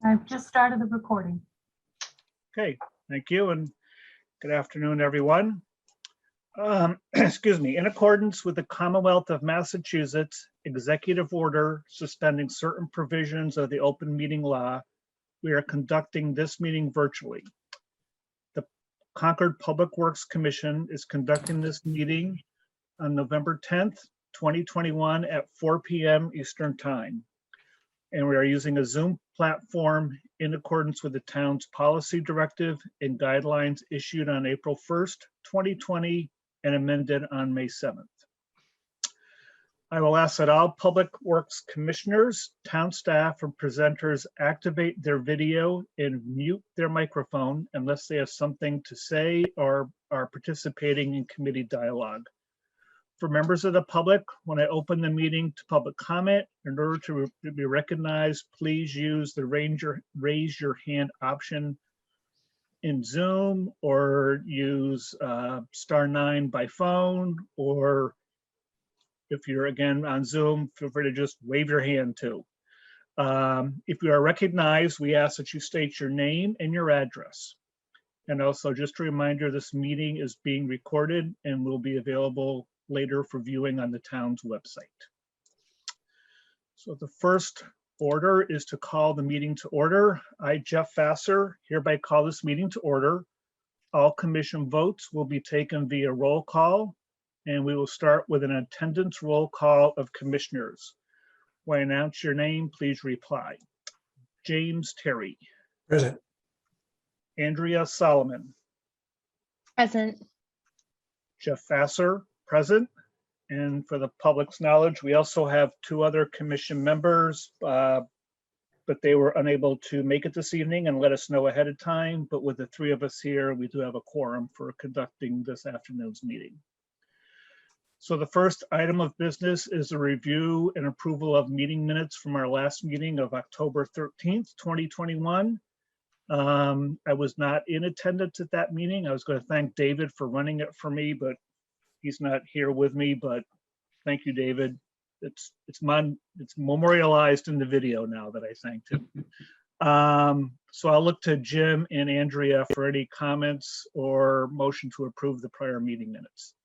I've just started the recording. Okay, thank you, and good afternoon, everyone. Excuse me. In accordance with the Commonwealth of Massachusetts Executive Order suspending certain provisions of the open meeting law, we are conducting this meeting virtually. The Concord Public Works Commission is conducting this meeting on November 10th, 2021 at 4 p.m. Eastern Time. And we are using a Zoom platform in accordance with the town's policy directive and guidelines issued on April 1st, 2020 and amended on May 7th. I will ask that all Public Works Commissioners, town staff, and presenters activate their video and mute their microphone unless they have something to say or are participating in committee dialogue. For members of the public, when I open the meeting to public comment, in order to be recognized, please use the raise your hand option in Zoom, or use *9 by phone, or if you're again on Zoom, feel free to just wave your hand too. If you are recognized, we ask that you state your name and your address. And also just a reminder, this meeting is being recorded and will be available later for viewing on the town's website. So the first order is to call the meeting to order. I, Jeff Vassar, hereby call this meeting to order. All commission votes will be taken via roll call, and we will start with an attendance roll call of commissioners. When I announce your name, please reply. James Terry. Present. Andrea Solomon. Present. Jeff Vassar, present. And for the public's knowledge, we also have two other commission members, but they were unable to make it this evening and let us know ahead of time. But with the three of us here, we do have a quorum for conducting this afternoon's meeting. So the first item of business is a review and approval of meeting minutes from our last meeting of October 13th, 2021. I was not in attendance at that meeting. I was going to thank David for running it for me, but he's not here with me. But thank you, David. It's memorialized in the video now that I thanked him. So I'll look to Jim and Andrea for any comments or motion to approve the prior meeting minutes.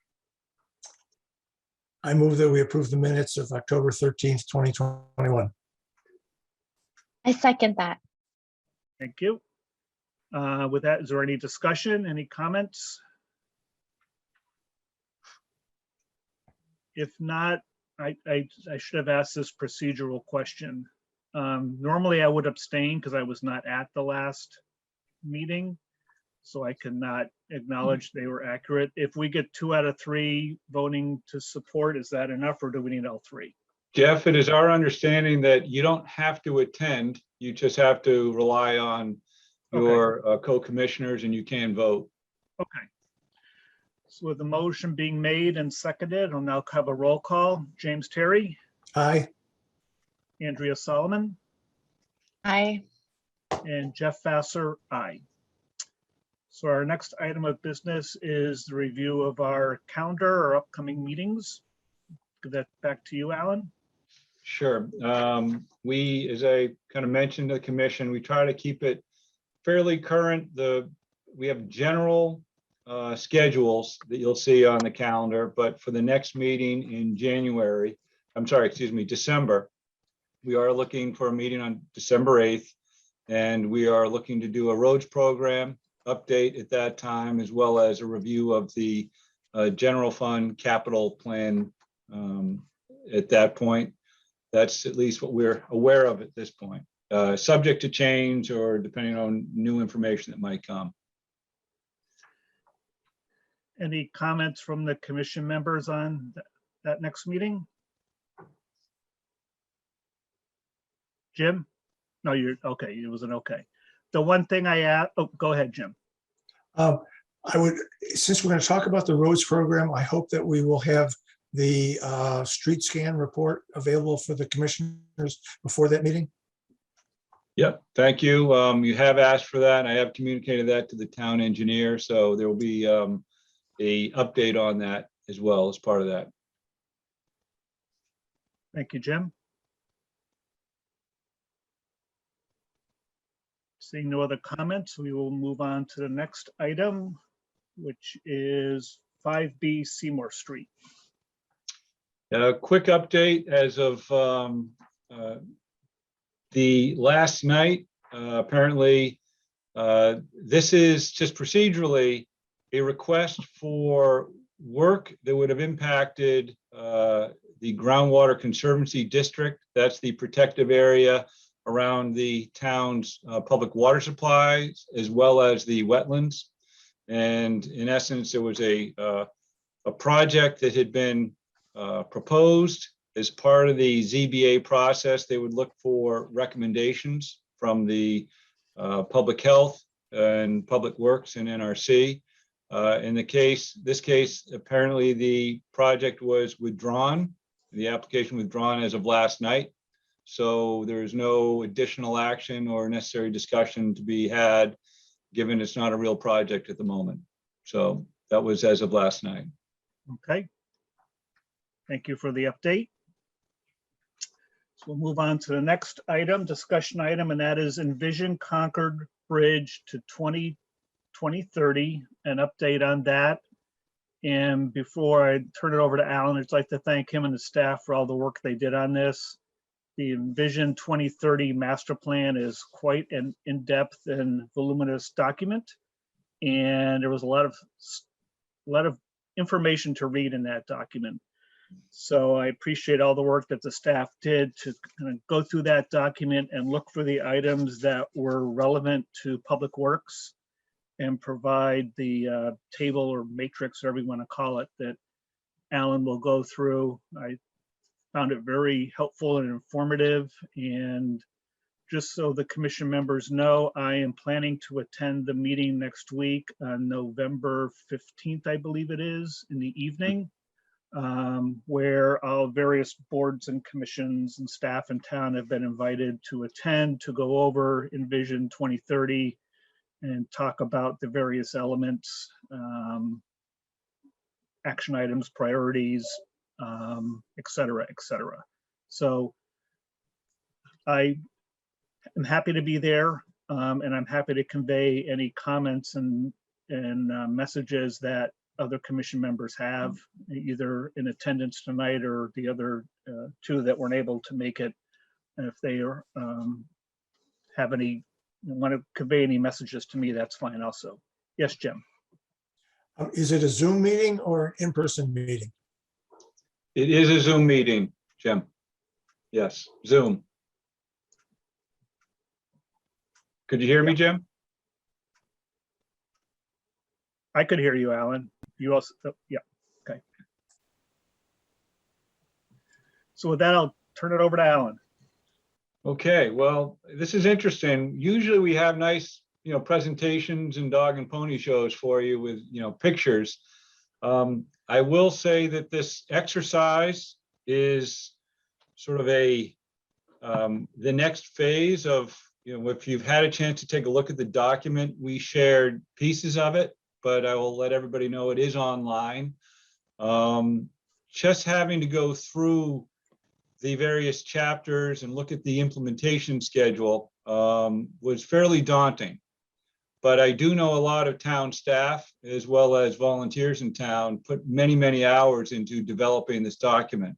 I move that we approve the minutes of October 13th, 2021. I second that. Thank you. With that, is there any discussion, any comments? If not, I should have asked this procedural question. Normally I would abstain because I was not at the last meeting, so I cannot acknowledge they were accurate. If we get 2 out of 3 voting to support, is that enough, or do we need all 3? Jeff, it is our understanding that you don't have to attend. You just have to rely on your co-commissioners, and you can vote. Okay. So with the motion being made and seconded, I'll now have a roll call. James Terry, Aye. Andrea Solomon, Aye. and Jeff Vassar, aye. So our next item of business is the review of our calendar or upcoming meetings. Give that back to you, Alan. Sure. We, as I kind of mentioned to the commission, we try to keep it fairly current. We have general schedules that you'll see on the calendar, but for the next meeting in December, we are looking for a meeting on December 8th, and we are looking to do a roads program update at that time, as well as a review of the general fund capital plan at that point. That's at least what we're aware of at this point, subject to change or depending on new information that might come. Any comments from the commission members on that next meeting? Jim? No, you're okay. It was an okay. The one thing I asked, oh, go ahead, Jim. I would, since we're going to talk about the roads program, I hope that we will have the street scan report available for the commissioners before that meeting. Yep, thank you. You have asked for that. I have communicated that to the town engineer, so there will be a update on that as well as part of that. Thank you, Jim. Seeing no other comments, we will move on to the next item, which is 5B Seymour Street. A quick update as of the last night. Apparently, this is just procedurally a request for work that would have impacted the Groundwater Conservancy District. That's the protective area around the town's public water supplies, as well as the wetlands. And in essence, there was a project that had been proposed as part of the ZBA process. They would look for recommendations from the Public Health and Public Works and NRC. In this case, apparently the project was withdrawn, the application withdrawn as of last night. So there is no additional action or necessary discussion to be had, given it's not a real project at the moment. So that was as of last night. Okay. Thank you for the update. So we'll move on to the next item, discussion item, and that is Envision Concord Bridge to 2030, an update on that. And before I turn it over to Alan, I'd like to thank him and the staff for all the work they did on this. The Envision 2030 master plan is quite an in-depth and voluminous document. And there was a lot of information to read in that document. So I appreciate all the work that the staff did to kind of go through that document and look for the items that were relevant to Public Works and provide the table or matrix, whatever you want to call it, that Alan will go through. I found it very helpful and informative. And just so the commission members know, I am planning to attend the meeting next week on November 15th, I believe it is, in the evening, where all various boards and commissions and staff in town have been invited to attend to go over Envision 2030 and talk about the various elements, action items, priorities, et cetera, et cetera. So I am happy to be there, and I'm happy to convey any comments and messages that other commission members have, either in attendance tonight or the other two that weren't able to make it. And if they are, have any, want to convey any messages to me, that's fine also. Yes, Jim. Is it a Zoom meeting or an in-person meeting? It is a Zoom meeting, Jim. Yes, Zoom. Could you hear me, Jim? I could hear you, Alan. You also, yeah, okay. So with that, I'll turn it over to Alan. Okay, well, this is interesting. Usually we have nice, presentations and dog and pony shows for you with, pictures. I will say that this exercise is sort of the next phase of, if you've had a chance to take a look at the document, we shared pieces of it, but I will let everybody know it is online. Just having to go through the various chapters and look at the implementation schedule was fairly daunting. But I do know a lot of town staff, as well as volunteers in town, put many, many hours into developing this document.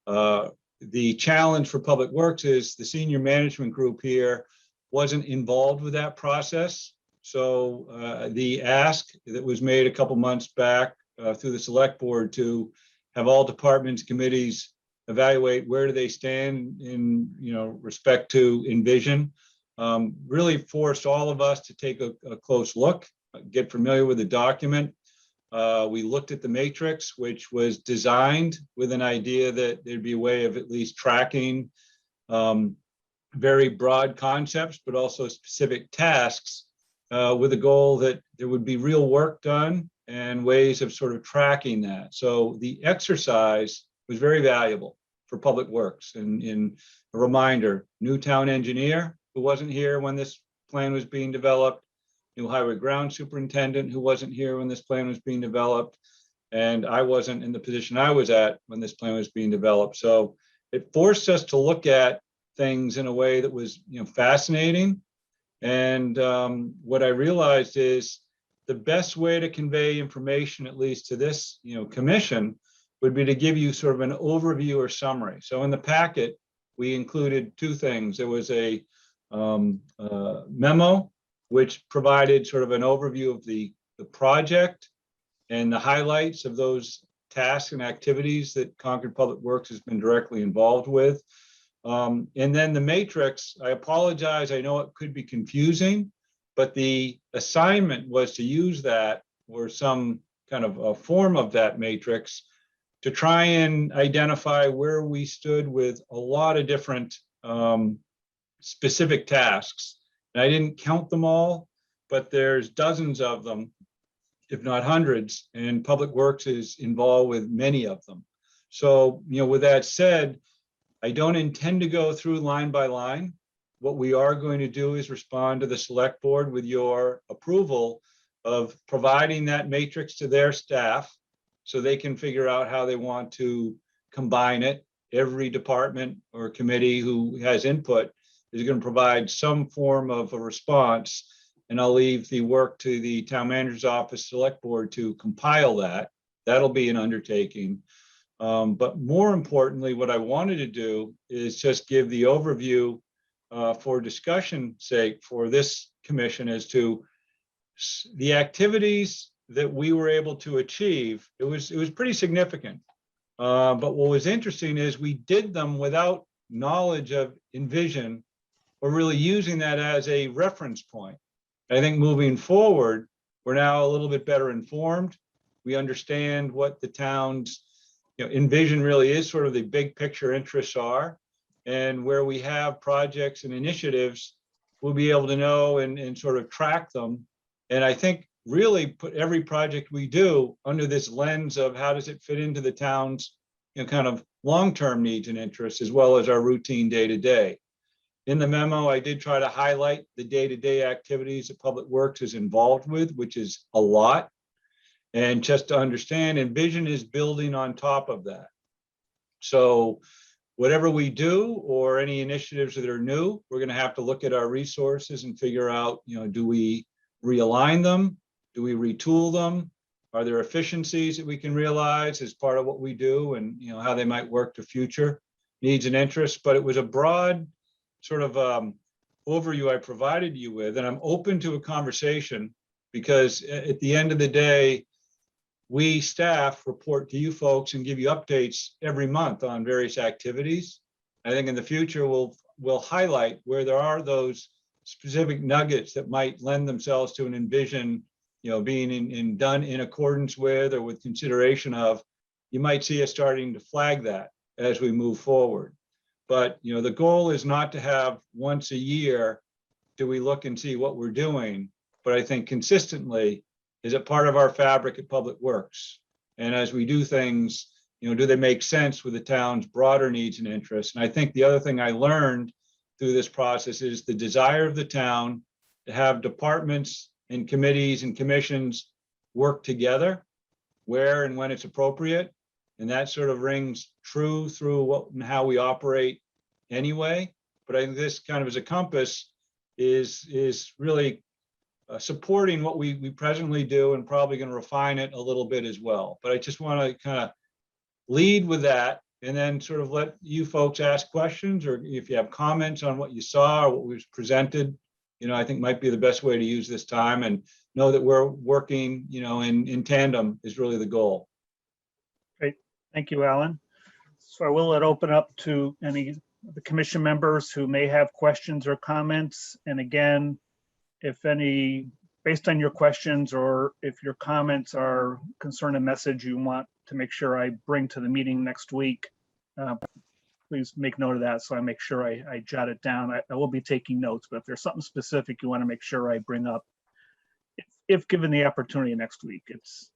The challenge for Public Works is the senior management group here wasn't involved with that process. So the ask that was made a couple months back through the select board to have all departments, committees evaluate where do they stand in respect to Envision, really forced all of us to take a close look, get familiar with the document. We looked at the matrix, which was designed with an idea that there'd be a way of at least tracking very broad concepts, but also specific tasks with a goal that there would be real work done and ways of sort of tracking that. So the exercise was very valuable for Public Works. And in a reminder, new town engineer who wasn't here when this plan was being developed, new highway ground superintendent who wasn't here when this plan was being developed, and I wasn't in the position I was at when this plan was being developed. So it forced us to look at things in a way that was fascinating And what I realized is the best way to convey information, at least to this, commission, would be to give you sort of an overview or summary. So in the packet, we included two things. There was a memo, which provided sort of an overview of the project and the highlights of those tasks and activities that Concord Public Works has been directly involved with. And then the matrix, I apologize, I know it could be confusing, but the assignment was to use that or some kind of a form of that matrix to try and identify where we stood with a lot of different specific tasks. And I didn't count them all, but there's dozens of them, if not hundreds, and Public Works is involved with many of them. So, with that said, I don't intend to go through line by line. What we are going to do is respond to the select board with your approval of providing that matrix to their staff so they can figure out how they want to combine it. Every department or committee who has input is going to provide some form of a response, and I'll leave the work to the town manager's office select board to compile that. That'll be an undertaking. But more importantly, what I wanted to do is just give the overview for discussion's sake for this commission as to the activities that we were able to achieve. It was pretty significant. But what was interesting is we did them without knowledge of Envision or really using that as a reference point. I think moving forward, we're now a little bit better informed. We understand what the town's Envision really is, sort of the big picture interests are, and where we have projects and initiatives, we'll be able to know and sort of track them. And I think really put every project we do under this lens of how does it fit into the town's kind of long-term needs and interests, as well as our routine day-to-day. In the memo, I did try to highlight the day-to-day activities that Public Works is involved with, which is a lot. And just to understand, Envision is building on top of that. So whatever we do or any initiatives that are new, we're going to have to look at our resources and figure out, do we realign them? Do we retool them? Are there efficiencies that we can realize as part of what we do, and how they might work to future needs and interests? But it was a broad sort of overview I provided you with, and I'm open to a conversation because at the end of the day, we staff report to you folks and give you updates every month on various activities. I think in the future, we'll highlight where there are those specific nuggets that might lend themselves to an Envision, being done in accordance with or with consideration of. You might see us starting to flag that as we move forward. But the goal is not to have once a year do we look and see what we're doing, but I think consistently, is it part of our fabric at Public Works? And as we do things, do they make sense with the town's broader needs and interests? And I think the other thing I learned through this process is the desire of the town to have departments and committees and commissions work together where and when it's appropriate. And that sort of rings true through what and how we operate anyway. But I think this kind of as a compass is really supporting what we presently do, and probably going to refine it a little bit as well. But I just want to kind of lead with that and then sort of let you folks ask questions, or if you have comments on what you saw or what was presented, I think might be the best way to use this time, and know that we're working, in tandem is really the goal. Great. Thank you, Alan. So I will let open up to any of the commission members who may have questions or comments. And again, if any, based on your questions or if your comments are concern a message you want to make sure I bring to the meeting next week, please make note of that so I make sure I jot it down. I will be taking notes, but if there's something specific you want to make sure I bring up, if given the opportunity next week, it's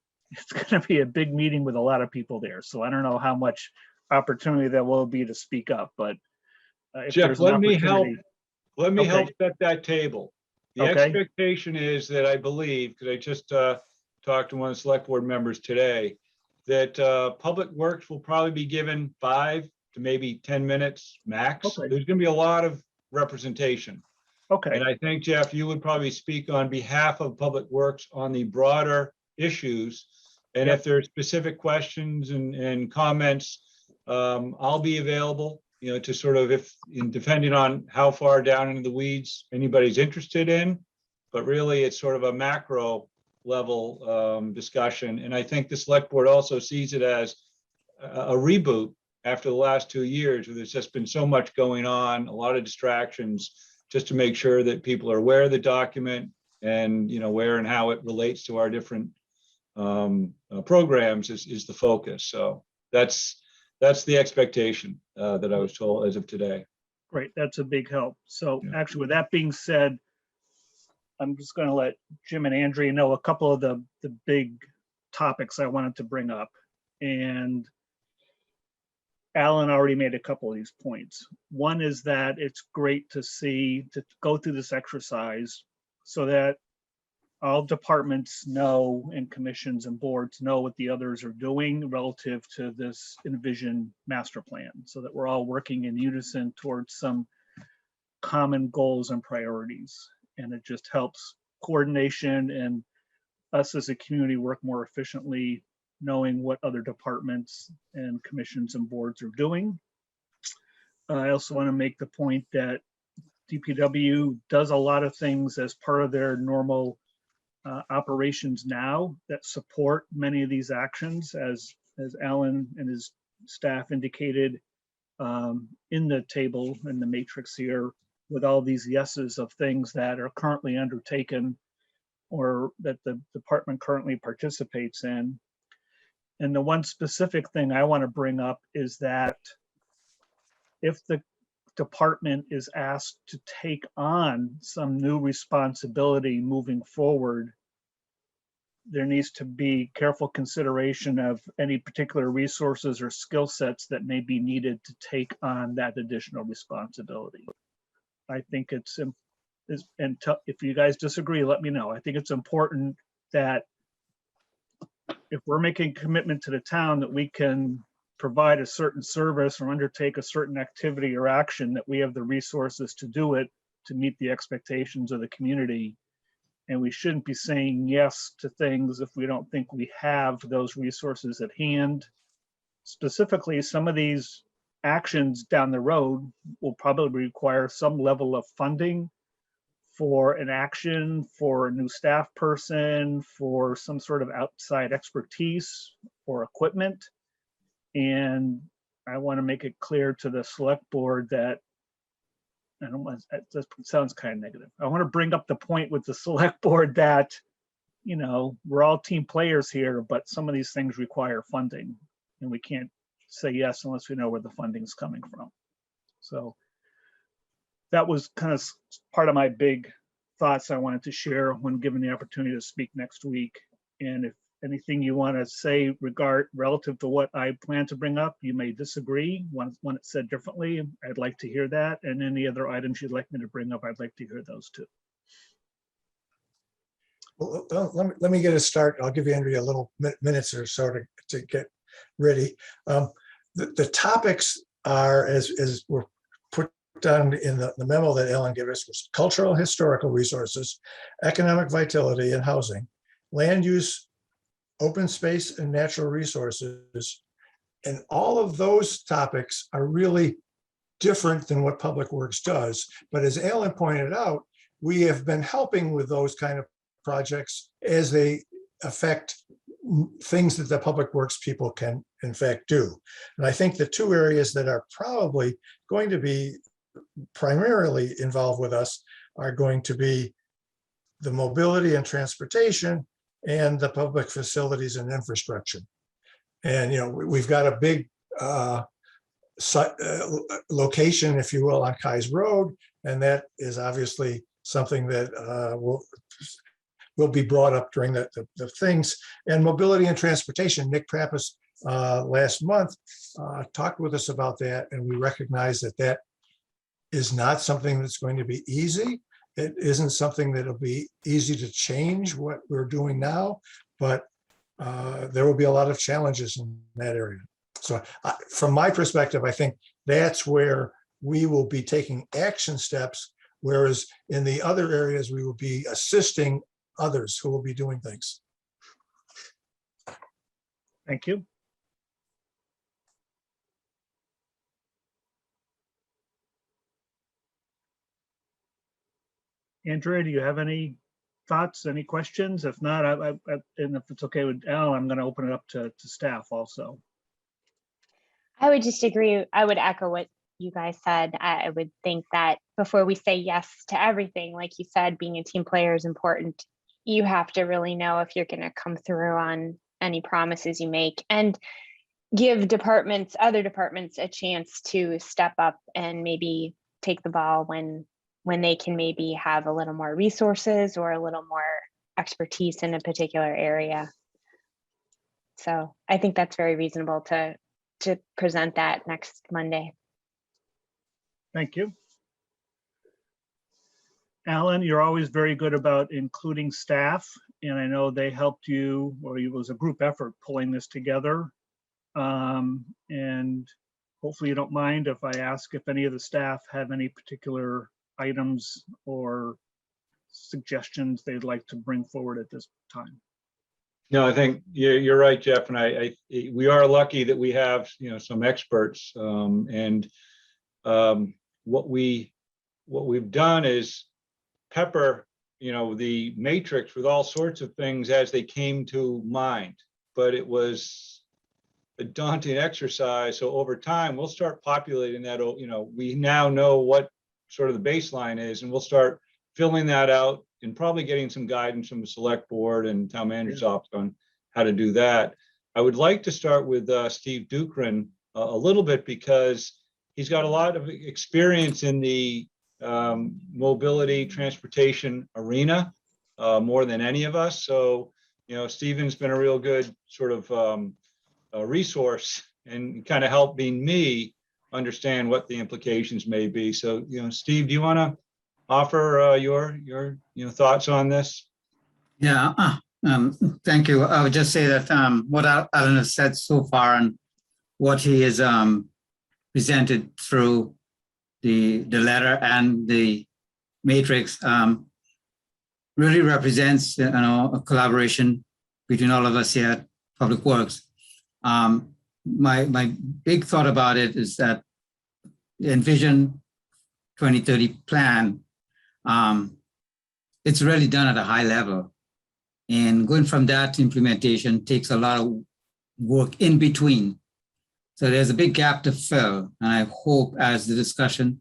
going to be a big meeting with a lot of people there. So I don't know how much opportunity there will be to speak up, but if Jeff, there's an let me help. opportunity- Let me Okay. help set that table. The Okay. expectation is that I believe, because I just talked to one of the select board members today, that Public Works will probably be given 5 to maybe 10 minutes max. Okay. There's going to be a lot of representation. Okay, And I think, Jeff, you would probably speak on behalf of Public Works on the broader issues. And Yep. if there are specific questions and comments, I'll be available, to sort of depending on how far down into the weeds anybody's interested in. But really, it's sort of a macro level discussion. And I think the select board also sees it as a reboot after the last 2 years, where there's just been so much going on, a lot of distractions, just to make sure that people are aware of the document and, where and how it relates to our different programs is the focus. So that's the expectation that I was told as of today. great. That's a big help. So Yeah. actually, with that being said, I'm just going to let Jim and Andrea know a couple of the big topics I wanted to bring up. And Alan already made a couple of these points. One is that it's great to go through this exercise so that all departments know and commissions and boards know what the others are doing relative to this envisioned master plan, so that we're all working in unison towards some common goals and priorities. And it just helps coordination and us as a community work more efficiently, knowing what other departments and commissions and boards are doing. I also want to make the point that DPW does a lot of things as part of their normal operations now that support many of these actions, as Alan and his staff indicated in the table, in the matrix here, with all these yeses of things that are currently undertaken or that the department currently participates in. And the one specific thing I want to bring up is that if the department is asked to take on some new responsibility moving forward, there needs to be careful consideration of any particular resources or skill sets that may be needed to take on that additional responsibility. I think if you guys disagree, let me know. I think it's important that if we're making a commitment to the town that we can provide a certain service or undertake a certain activity or action, that we have the resources to do it to meet the expectations of the community. And we shouldn't be saying yes to things if we don't think we have those resources at hand. Specifically, some of these actions down the road will probably require some level of funding for an action, for a new staff person, for some sort of outside expertise or equipment. And I want to make it clear to the select board that, I don't want, that sounds kind of negative. I want to bring up the point with the select board that, we're all team players here, but some of these things require funding, and we can't say yes unless we know where the funding's coming from. So that was kind of part of my big thoughts I wanted to share when given the opportunity to speak next week. And if anything you want to say relative to what I plan to bring up, you may disagree. When it's said differently, I'd like to hear that. And any other items you'd like me to bring up, I'd like to hear those too. Well, let me get a start. I'll give you, Andrea, a little minutes or so to get ready. The topics are, as were put down in the memo that Ellen gave us, was cultural historical resources, economic vitality and housing, land use, open space and natural resources. And all of those topics are really different than what Public Works does. But as Alan pointed out, we have been helping with those kind of projects as they affect things that the Public Works people can in fact do. And I think the two areas that are probably going to be primarily involved with us are going to be the mobility and transportation and the public facilities and infrastructure. And, we've got a big location, if you will, on Kai's Road. And that is obviously something that will be brought up during the things. And mobility and transportation, Nick Pappas last month talked with us about that. And we recognize that is not something that's going to be easy. It isn't something that'll be easy to change what we're doing now, but there will be a lot of challenges in that area. So from my perspective, I think that's where we will be taking action steps Whereas in the other areas, we will be assisting others who will be doing things. Thank you. Andrea, do you have any thoughts, any questions? If not, and if it's okay with Al, I'm going to open it up to staff also. I would just agree. I would echo what you guys said. I would think that before we say yes to everything, like you said, being a team player is important. You have to really know if you're going to come through on any promises you make, and give other departments a chance to step up and maybe take the ball when they can maybe have a little more resources or a little more expertise in a particular area. So I think that's very reasonable to present that next Monday. Thank you. Alan, you're always very good about including staff, and I know they helped you, or it was a group effort pulling this together. And hopefully you don't mind if I ask if any of the staff have any particular items or suggestions they'd like to bring forward at this time. No, I think you're right, Jeff, and we are lucky that we have, you know, some experts. What we've done is pepper, you know, the matrix with all sorts of things as they came to mind, but it was a daunting exercise. So over time, we'll start populating that. You know, we now know what sort of the baseline is, and we'll start filling that out and probably getting some guidance from the select board and town manager's office on how to do that. I would like to start with Steve Dukran a little bit, because he's got a lot of experience in the mobility transportation arena, more than any of us. So, you know, Stephen's been a real good sort of resource and kind of helping me understand what the implications may be. So, you know, Steve, do you want to offer your thoughts on this? Yeah, thank you. I would just say that what Alan has said so far and what he has presented through the letter and the matrix really represents, you know, a collaboration between all of us here at Public Works. My big thought about it is that the Envision 2030 plan, it's really done at a high level. And going from that to implementation takes a lot of work in between. So there's a big gap to fill. And I hope as the discussion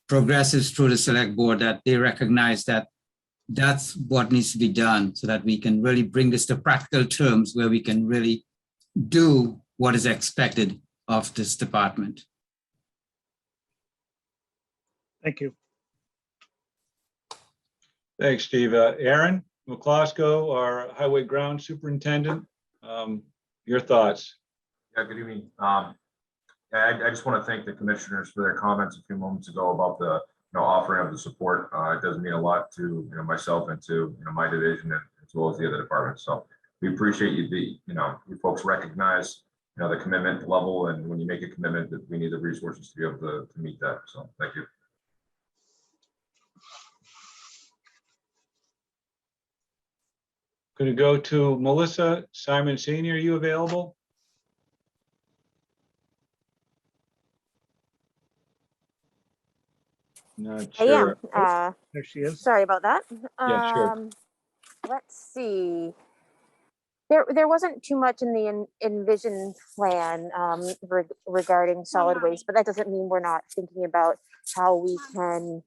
progresses through the select board that they recognize that that's what needs to be done, so that we can really bring this to practical terms where we can really do what is expected of this department. Thank you. Thanks, Steve. Aaron McCloskey, our Highway Ground Superintendent, your thoughts? Yeah, good evening. I just want to thank the commissioners for their comments a few moments ago about the offering of the support. It does mean a lot to myself and to my division, and as well as the other departments. So we appreciate you folks recognize the commitment level, and when you make a commitment, that we need the resources to be able to meet that. So thank you. Going to go to Melissa Simon Senior. Are you available? Not sure. I am. There she is. Sorry about that. Yeah, sure. Let's see. There wasn't too much in the Envision plan regarding solid waste, but that doesn't mean we're not thinking about how we can,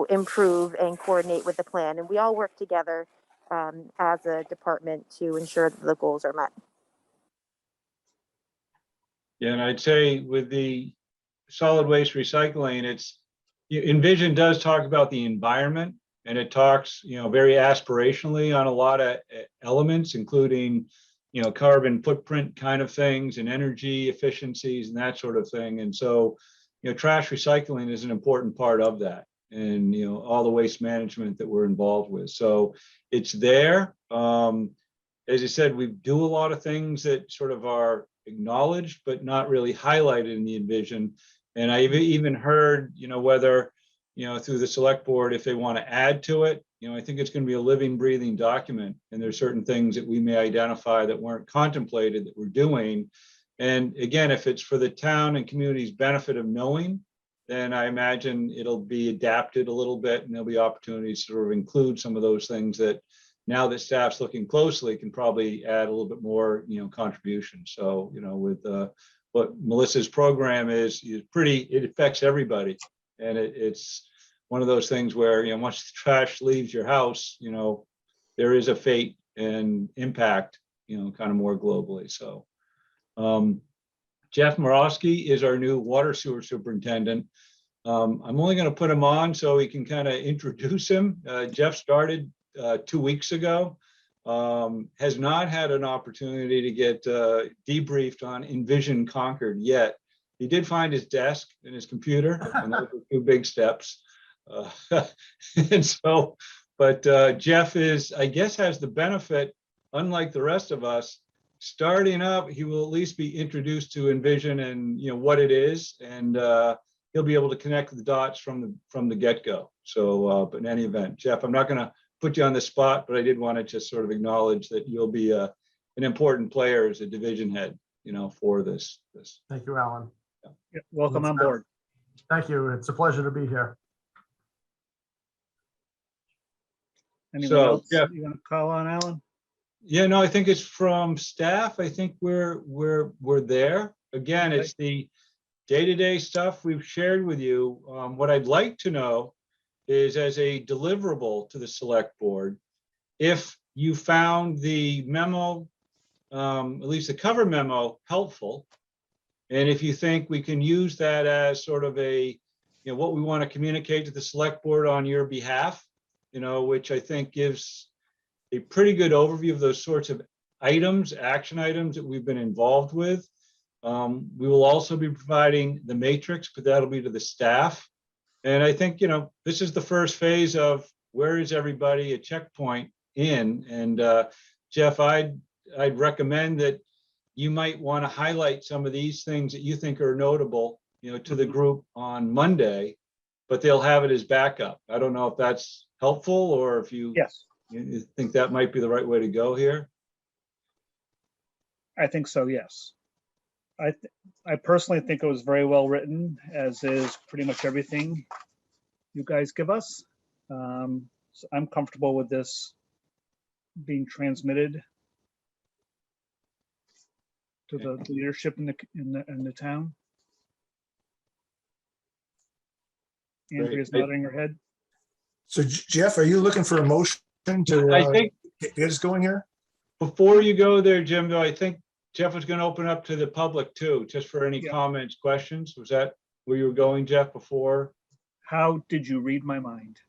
improve and coordinate with the plan. And we all work together as a department to ensure that the goals are met. Yeah, and I'd say with the solid waste recycling, Envision does talk about the environment, and it talks, very aspirationally on a lot of elements, including, carbon footprint kind of things and energy efficiencies and that sort of thing. And so, trash recycling is an important part of that, and, all the waste management that we're involved with. So it's there. As you said, we do a lot of things that sort of are acknowledged, but not really highlighted in the Envision. And I've even heard, whether through the select board, if they want to add to it. I think it's going to be a living, breathing document, and there's certain things that we may identify that weren't contemplated that we're doing. And again, if it's for the town and community's benefit of knowing, then I imagine it'll be adapted a little bit, and there'll be opportunities to sort of include some of those things that now that staff's looking closely can probably add a little bit more, contribution. So, with what Melissa's program is it affects everybody. And it's one of those things where, once the trash leaves your house, there is a fate and impact, kind of more globally. So Jeff Marowski is our new water sewer superintendent. I'm only going to put him on so he can kind of introduce him. Jeff started 2 weeks ago, has not had an opportunity to get debriefed on Envision Concord yet. He did find his desk and his computer, and those were 2 big steps. And so, but Jeff I guess has the benefit, unlike the rest of us, starting up, he will at least be introduced to Envision and what it is, and he'll be able to connect the dots from the get-go. So, but in any event, Jeff, I'm not going to put you on the spot, but I did want to just sort of acknowledge that you'll be an important player as a division head, for this. Thank you, Alan. Yeah, welcome on board. Thank you. It's a pleasure to be here. Anyone So, else Jeff. you want to call on, Alan? Yeah, no, I think it's from staff. I think we're there. Again, it's the day-to-day stuff we've shared with you. What I'd like to know is, as a deliverable to the select board, if you found the memo, at least the cover memo, helpful, and if you think we can use that as sort of a, what we want to communicate to the select board on your behalf, which I think gives a pretty good overview of those sorts of items, action items that we've been involved with. We will also be providing the matrix, but that'll be to the staff. And I think, this is the first phase of where is everybody at checkpoint in. And Jeff, I'd recommend that you might want to highlight some of these things that you think are notable, to the group on Monday, but they'll have it as backup. I don't know if that's helpful, or if you think that might be the right way to go here. I think so, yes. I personally think it was very well written, as is pretty much everything you guys give us. So I'm comfortable with this being transmitted to the leadership in the town. Andrea's nodding her head. So Jeff, are you looking for a motion to I think get us going here? before you go there, Jim, though, I think Jeff was going to open up to the public too, just for any Yeah. comments, questions. Was that where you were going, Jeff, before? How did you read my mind?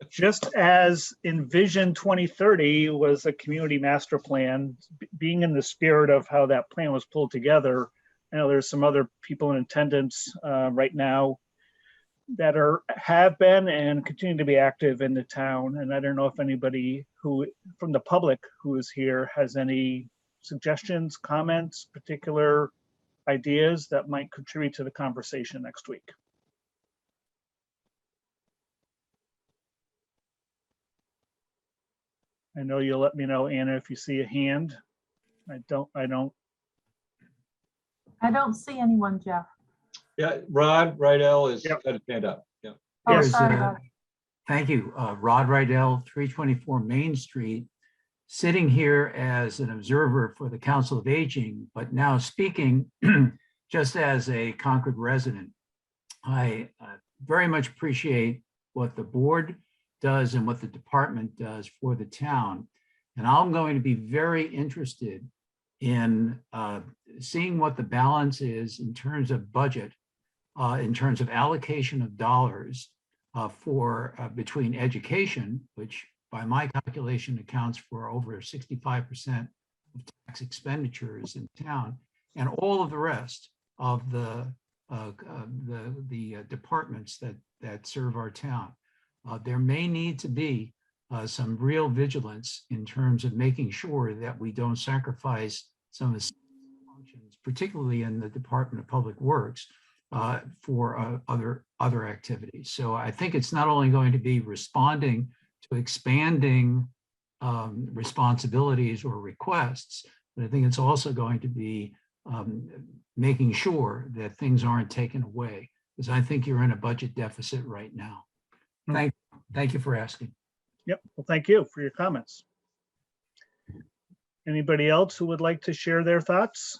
Just as Envision 2030 was a community master plan, being in the spirit of how that plan was pulled together, I know there's some other people in attendance right now that have been and continue to be active in the town. And I don't know if anybody who from the public who is here has any suggestions, comments, particular ideas that might contribute to the conversation next week. I know you'll let me know, Anna, if you see a hand. I don't. I don't see anyone, Jeff. Yeah, Rod Rydell is Yep. got his hand up. Yeah. Oh, Yes, sorry about it. thank you. Rod Rydell, 324 Main Street, sitting here as an observer for the Council of Aging, but now speaking just as a Concord resident. I very much appreciate what the board does and what the department does for the town. And I'm going to be very interested in seeing what the balance is in terms of budget, in terms of allocation of dollars for between education, which by my calculation accounts for over 65% of tax expenditures in town, and all of the rest of the departments that serve our town. There may need to be some real vigilance in terms of making sure that we don't sacrifice some of the functions, particularly in the Department of Public Works, for other activities. So I think it's not only going to be responding to expanding responsibilities or requests, but I think it's also going to be making sure that things aren't taken away, because I think you're in a budget deficit right now. Thank you for asking. Yep. Well, thank you for your comments. Anybody else who would like to share their thoughts?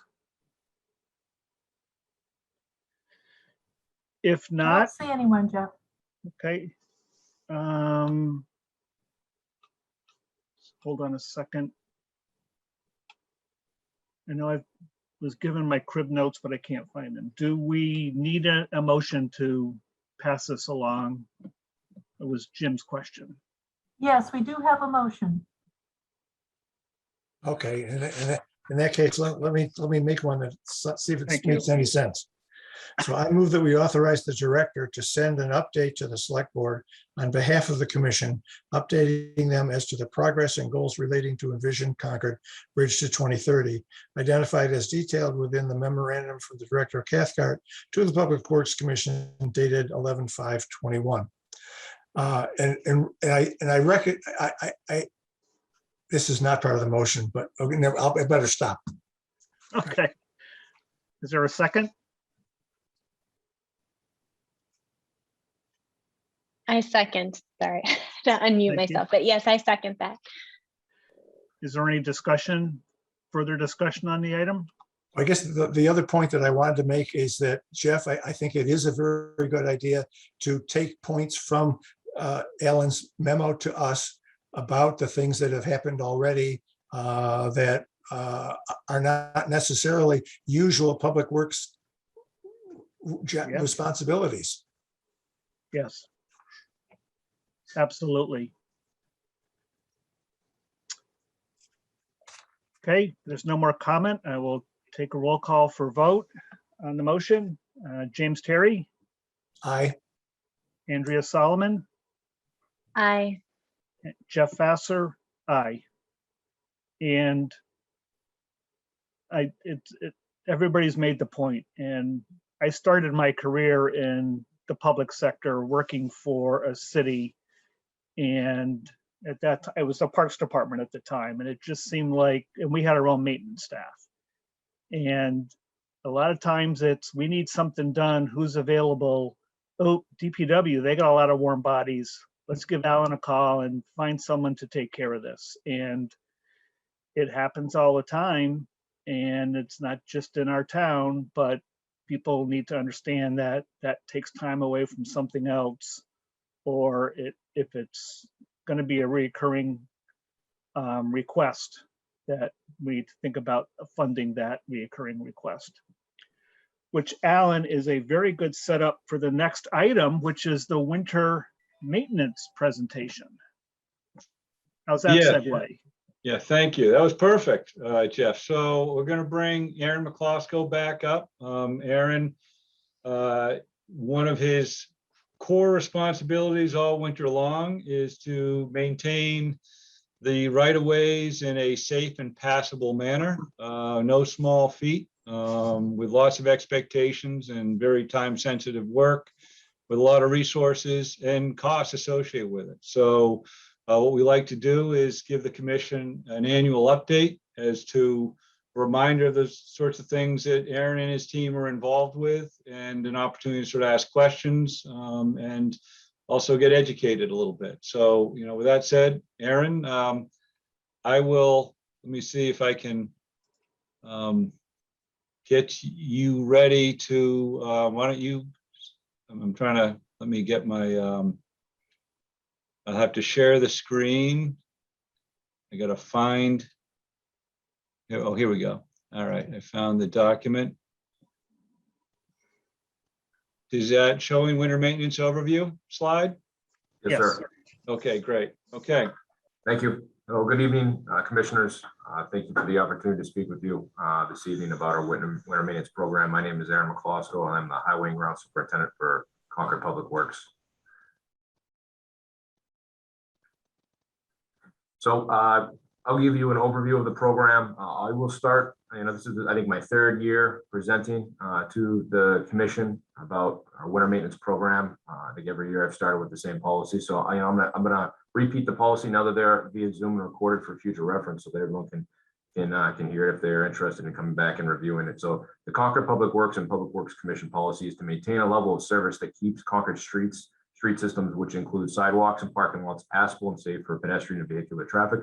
If I don't not, see anyone, Jeff. okay. Hold on a second. I know I was given my crib notes, but I can't find them. Do we need a motion to pass this along? It was Jim's question. Yes, we do have a motion. Okay, in that case, let me make one that see if it Thank you. makes any sense. So I move that we authorize the director to send an update to the select board on behalf of the commission, updating them as to the progress and goals relating to Envision Concord Bridge to 2030, identified as detailed within the memorandum from the director of Cathcart to the Public Works Commission dated 11/5/21. And I reckon this is not part of the motion, but okay, I better stop. Okay. Is there a second? I second, sorry, to unmute Thank you. myself, but yes, I second that. Is there any discussion, further discussion on the item? I guess the other point that I wanted to make is that, Jeff, I think it is a very good idea to take points from Alan's memo to us about the things that have happened already that are not necessarily usual public works responsibilities. Yes. Absolutely. Okay, there's no more comment. I will take a roll call for vote on the motion. James Terry, Aye. Andrea Solomon, Aye. Jeff Vassar, aye. And everybody's made the point. And I started my career in the public sector working for a city. And at that time, it was the Parks Department at the time. And it just seemed like, and we had our own maintenance staff. And a lot of times we need something done, who's available? Oh, DPW, they got a lot of warm bodies. Let's give Alan a call and find someone to take care of this. And it happens all the time. And it's not just in our town, but people need to understand that that takes time away from something else. Or if it's going to be a recurring request, that we need to think about funding that recurring request. Which, Alan, is a very good setup for the next item, which is the winter maintenance presentation. How's that segue? Yeah, thank you. That was perfect, Jeff. So we're going to bring Aaron McCloskey back up. Aaron, one of his core responsibilities all winter long is to maintain the right-of-ways in a safe and passable manner. No small feat, with lots of expectations and very time-sensitive work, with a lot of resources and costs associated with it. So what we like to do is give the commission an annual update as to a reminder of the sorts of things that Aaron and his team are involved with, and an opportunity to sort of ask questions and also get educated a little bit. So, with that said, Aaron, let me see if I can get you ready to, why don't you, let me get my, I'll have to share the screen. I got to find, oh, here we go. All right, I found the document. Is that showing winter maintenance overview slide? Yes, sir. Okay, great. Okay. Thank you. Hello, good evening, commissioners. Thank you for the opportunity to speak with you this evening about our winter maintenance program. My name is Aaron McCloskey, and I'm the Highway and Ground Superintendent for Concord Public Works. So I'll give you an overview of the program. I will start this is, I think, my third year presenting to the commission about our winter maintenance program. I think every year I've started with the same policy. So I'm gonna repeat the policy now that they're via Zoom and recorded for future reference so that everyone can hear it if they're interested in coming back and reviewing it. So the Concord Public Works and Public Works Commission policy is to maintain a level of service that keeps Concord street systems, which include sidewalks and parking lots, passable and safe for pedestrian and vehicular traffic,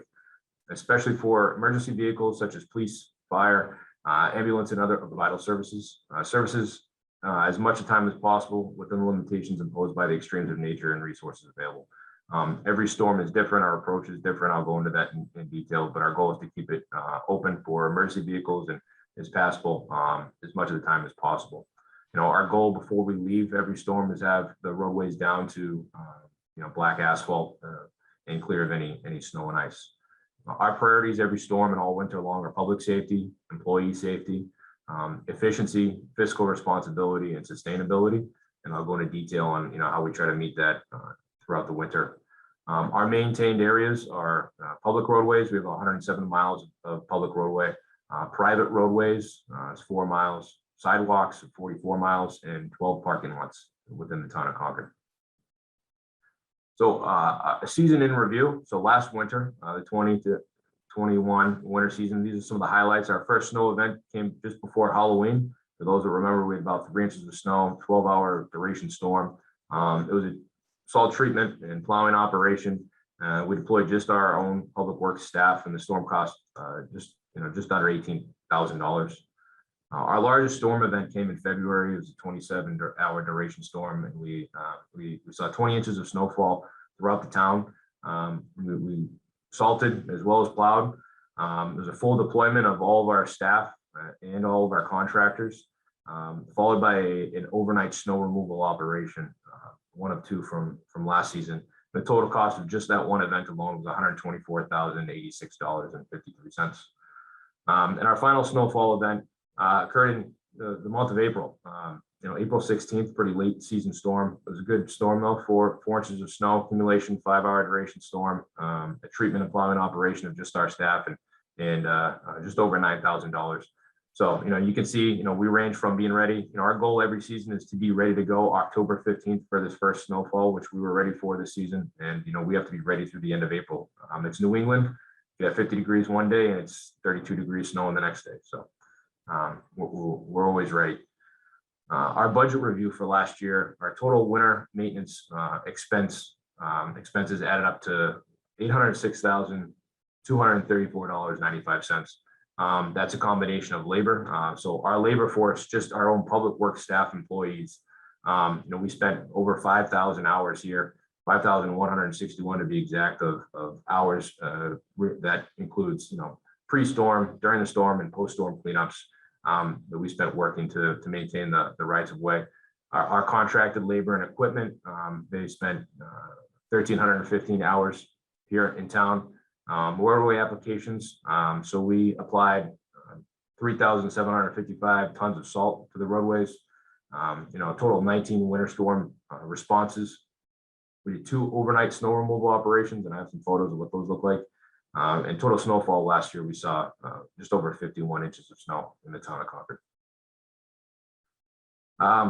especially for emergency vehicles such as police, fire, ambulance, and other vital services. As much time as possible within the limitations imposed by the extremes of nature and resources available. Every storm is different. Our approach is different. I'll go into that in detail, but our goal is to keep it open for emergency vehicles and is passable as much of the time as possible. Our goal before we leave every storm is have the roadways down to black asphalt and clear of any snow and ice. Our priorities every storm and all winter long are public safety, employee safety, efficiency, fiscal responsibility, and sustainability. And I'll go into detail on how we try to meet that throughout the winter. Our maintained areas are public roadways. We have 107 miles of public roadway. Private roadways is 4 miles. Sidewalks 44 miles and 12 parking lots within the town of Concord. So a season in review. So last winter, the 20 to 21 winter season, these are some of the highlights. Our first snow event came just before Halloween. For those that remember, we had about 3 inches of snow, 12-hour duration storm. It was a salt treatment and plowing operation. We deployed just our own public works staff, and the storm cost just under $18,000. Our largest storm event came in February. It was a 27-hour duration storm, and we saw 20 inches of snowfall throughout the town. We salted as well as plowed. There was a full deployment of all of our staff and all of our contractors, followed by an overnight snow removal operation, one of 2 from last season. The total cost of just that one event alone was $124,086.53. And our final snowfall event occurred in the month of April. April 16th, pretty late season storm. It was a good storm though, 4 inches of snow accumulation, 5-hour duration storm, a treatment and plowing operation of just our staff and just over $9,000. So, you can see, we range from being ready. Our goal every season is to be ready to go October 15th for this first snowfall, which we were ready for this season. And, we have to be ready through the end of April. It's New England. You got 50 degrees one day and it's 32 degrees snow the next day. So we're always ready. Our budget review for last year, our total winter maintenance expenses added up to $806,234.95. That's a combination of labor. So our labor force, just our own public works staff employees, we spent over 5,000 hours here, 5,161 to be exact of hours. That includes, pre-storm, during the storm, and post-storm cleanups that we spent working to maintain the rights of way. Our contracted labor and equipment, they spent 1,315 hours here in town. Roadway applications, so we applied 3,755 tons of salt to the roadways. A total of 19 winter storm responses. We did 2 overnight snow removal operations, and I have some photos of what those look like. And total snowfall last year, we saw just over 51 inches of snow in the town of Concord.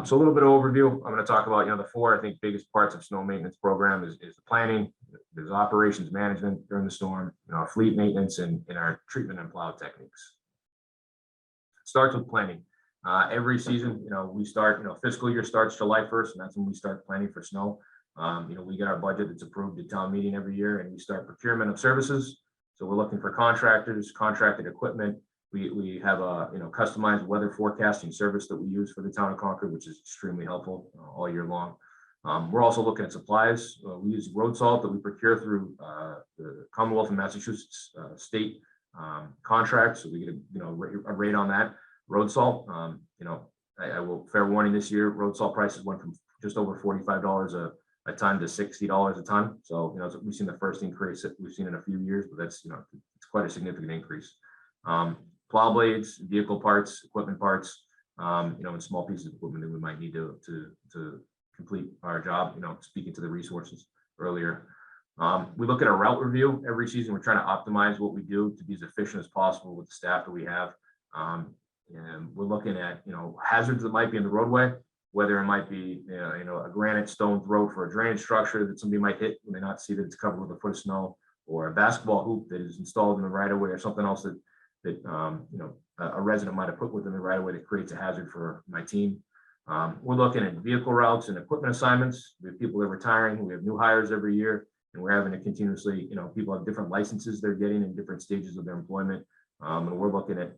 So a little bit of overview. I'm going to talk about, the 4, I think, biggest parts of snow maintenance program is the planning, there's operations management during the storm, our fleet maintenance, and our treatment and plow techniques. It starts with planning. Every season, we start, fiscal year starts July 1st, and that's when we start planning for snow. We get our budget that's approved at town meeting every year, and we start procurement of services. So we're looking for contractors, contracted equipment. We have a customized weather forecasting service that we use for the town of Concord, which is extremely helpful all year long. We're also looking at supplies. We use road salt that we procure through the Commonwealth of Massachusetts state contract. So we get a rate on that road salt. I will fair warning, this year road salt prices went from just over $45 a ton to $60 a ton. So we've seen the first increase that we've seen in a few years, but that's it's quite a significant increase. Plow blades, vehicle parts, equipment parts, and small pieces of equipment that we might need to complete our job. Speaking to the resources earlier, we look at a route review every season. We're trying to optimize what we do to be as efficient as possible with the staff that we have. And we're looking at, hazards that might be in the roadway, whether it might be, a granite stone road for a drainage structure that somebody might hit, when they not see that it's covered with a foot of snow, or a basketball hoop that is installed in the right of way, or something else that a resident might have put within the right of way that creates a hazard for my team. We're looking at vehicle routes and equipment assignments. We have people that are retiring. We have new hires every year, and we're having to continuously, people have different licenses they're getting in different stages of their employment. And we're looking at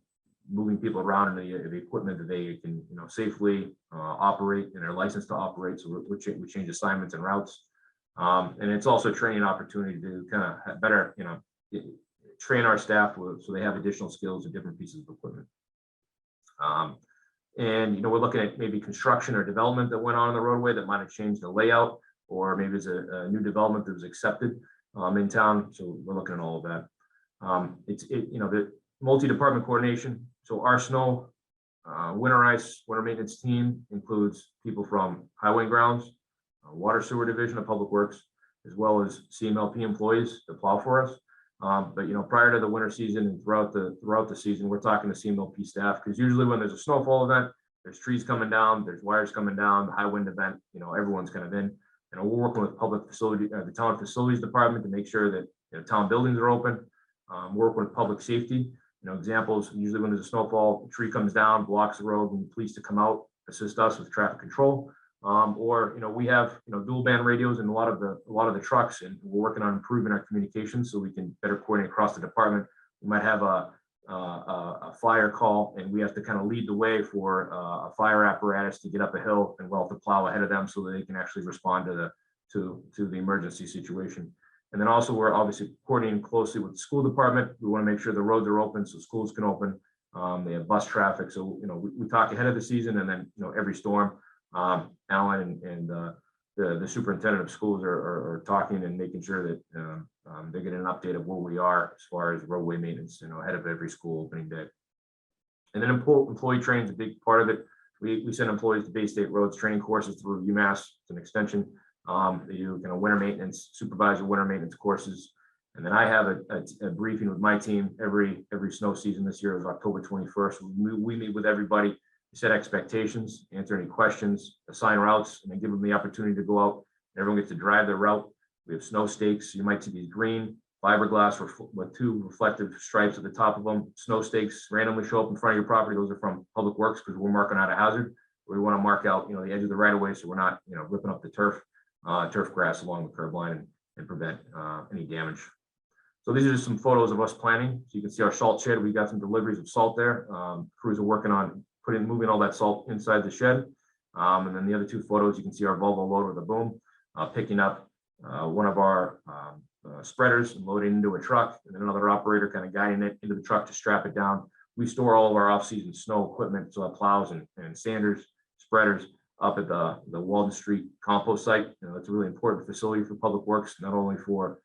moving people around in the equipment that they can, safely operate and are licensed to operate. So we change assignments and routes. And it's also a training opportunity to kind of have better, train our staff so they have additional skills in different pieces of equipment. And we're looking at maybe construction or development that went on the roadway that might have changed the layout, or maybe it's a new development that was accepted in town. So we're looking at all of that. The multi-department coordination. So our snow, winter ice, winter maintenance team includes people from Highway and Grounds, Water Sewer Division of Public Works, as well as CMLP employees that plow for us. But prior to the winter season and throughout the season, we're talking to CMLP staff, because usually when there's a snowfall event, there's trees coming down, there's wires coming down, the high wind event, everyone's kind of in. We're working with public facility, the town facilities department, to make sure that town buildings are open. Working with public safety. Examples, usually when there's a snowfall, a tree comes down, blocks the road, we need police to come out, assist us with traffic control. Or we have dual band radios in a lot of the trucks, and we're working on improving our communication so we can better coordinate across the department. We might have a fire call, and we have to kind of lead the way for a fire apparatus to get up a hill, and we'll have to plow ahead of them so that they can actually respond to the emergency situation. And then also, we're obviously coordinating closely with the school department. We want to make sure the roads are open so schools can open. They have bus traffic, so we talk ahead of the season, and then every storm. Alan and the superintendent of schools are talking and making sure that they're getting an update of where we are as far as roadway maintenance, ahead of every school opening day. And then employee training is a big part of it. We send employees to Bay State Roads training courses through UMass. It's an extension. They do winter maintenance, supervisor winter maintenance courses. And then I have a briefing with my team every snow season. This year is October 21st. We meet with everybody, set expectations, answer any questions, assign routes, and then give them the opportunity to go out. Everyone gets to drive their route. We have snow stakes. You might see these green fiberglass with two reflective stripes at the top of them. Snow stakes randomly show up in front of your property. Those are from Public Works, because we're marking out a hazard. We want to mark out, the edge of the right of way, so we're not, ripping up the turf grass along the curb line and prevent any damage. So these are just some photos of us planning. So you can see our salt shed. We got some deliveries of salt there. Crews are working on moving all that salt inside the shed. And then the other two photos, you can see our Volvo loader with a boom, picking up one of our spreaders and loading into a truck, and then another operator kind of guiding it into the truck to strap it down. We store all of our off-season snow equipment, so plows and sanders, spreaders, up at the Walden Street compost site. It's a really important facility for Public Works, not only for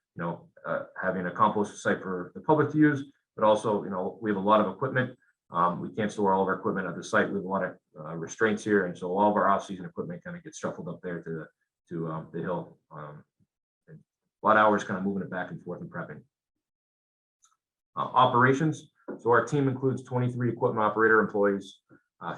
having a compost site for the public to use, but also we have a lot of equipment. We can't store all of our equipment at the site. We have a lot of restraints here, and so all of our off-season equipment kind of gets shuffled up there to the hill. And a lot of hours kind of moving it back and forth and prepping. Operations. So our team includes 23 equipment operator employees,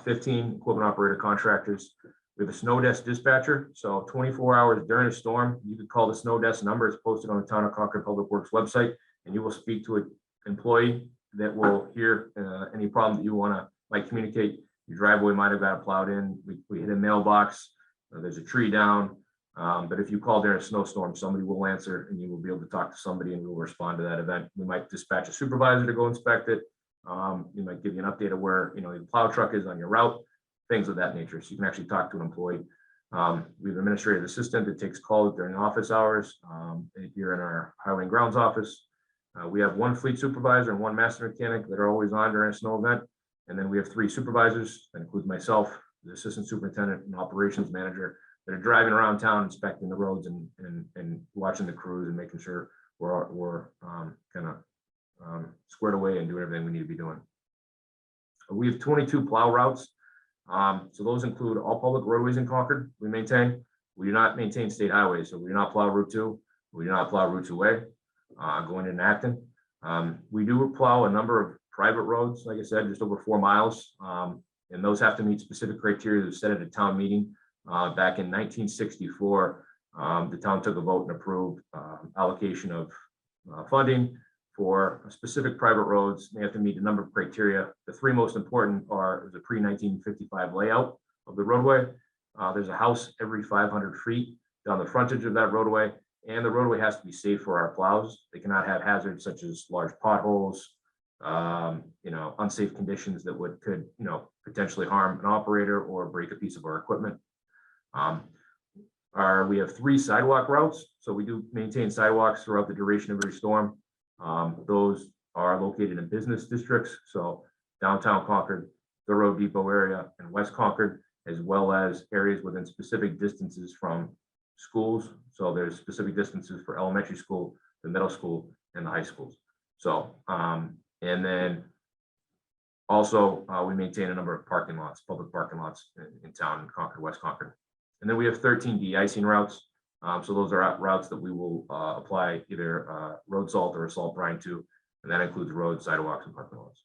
15 equipment operator contractors. We have a snow desk dispatcher. So 24 hours during a storm, you could call the snow desk number. It's posted on the Town of Concord Public Works website, and you will speak to an employee that will hear any problem that you might communicate. Your driveway might have got plowed in. We hit a mailbox. There's a tree down. But if you call during a snowstorm, somebody will answer, and you will be able to talk to somebody, and we will respond to that event. We might dispatch a supervisor to go inspect it. We might give you an update of where the plow truck is on your route, things of that nature. So you can actually talk to an employee. We have an administrative assistant that takes calls during office hours here in our Highway and Grounds office. We have one fleet supervisor and one master mechanic that are always on during a snow event. And then we have 3 supervisors, that includes myself, the assistant superintendent and operations manager, that are driving around town, inspecting the roads and watching the crews and making sure we're kind of squared away and doing everything we need to be doing. We have 22 plow routes. So those include all public roadways in Concord we maintain. We do not maintain state highways, so we do not plow Route 2. We do not plow Route 2A going into Acton. We do plow a number of private roads, like I said, just over 4 miles. And those have to meet specific criteria that was set at a town meeting back in 1964. The town took a vote and approved allocation of funding for specific private roads. They have to meet a number of criteria. The 3 most important are the pre-1955 layout of the roadway. There's a house every 500 feet down the frontage of that roadway, and the roadway has to be safe for our plows. They cannot have hazards such as large potholes, unsafe conditions that could potentially harm an operator or break a piece of our equipment. We have 3 sidewalk routes, so we do maintain sidewalks throughout the duration of every storm. Those are located in business districts, so downtown Concord, the Road Depot area, and West Concord, as well as areas within specific distances from schools. So there's specific distances for elementary school, the middle school, and the high schools. So, and then also we maintain a number of parking lots, public parking lots in town in Concord, West Concord. And then we have 13 de-icing routes. So those are routes that we will apply either road salt or a salt brine to, and that includes roads, sidewalks, and parking lots.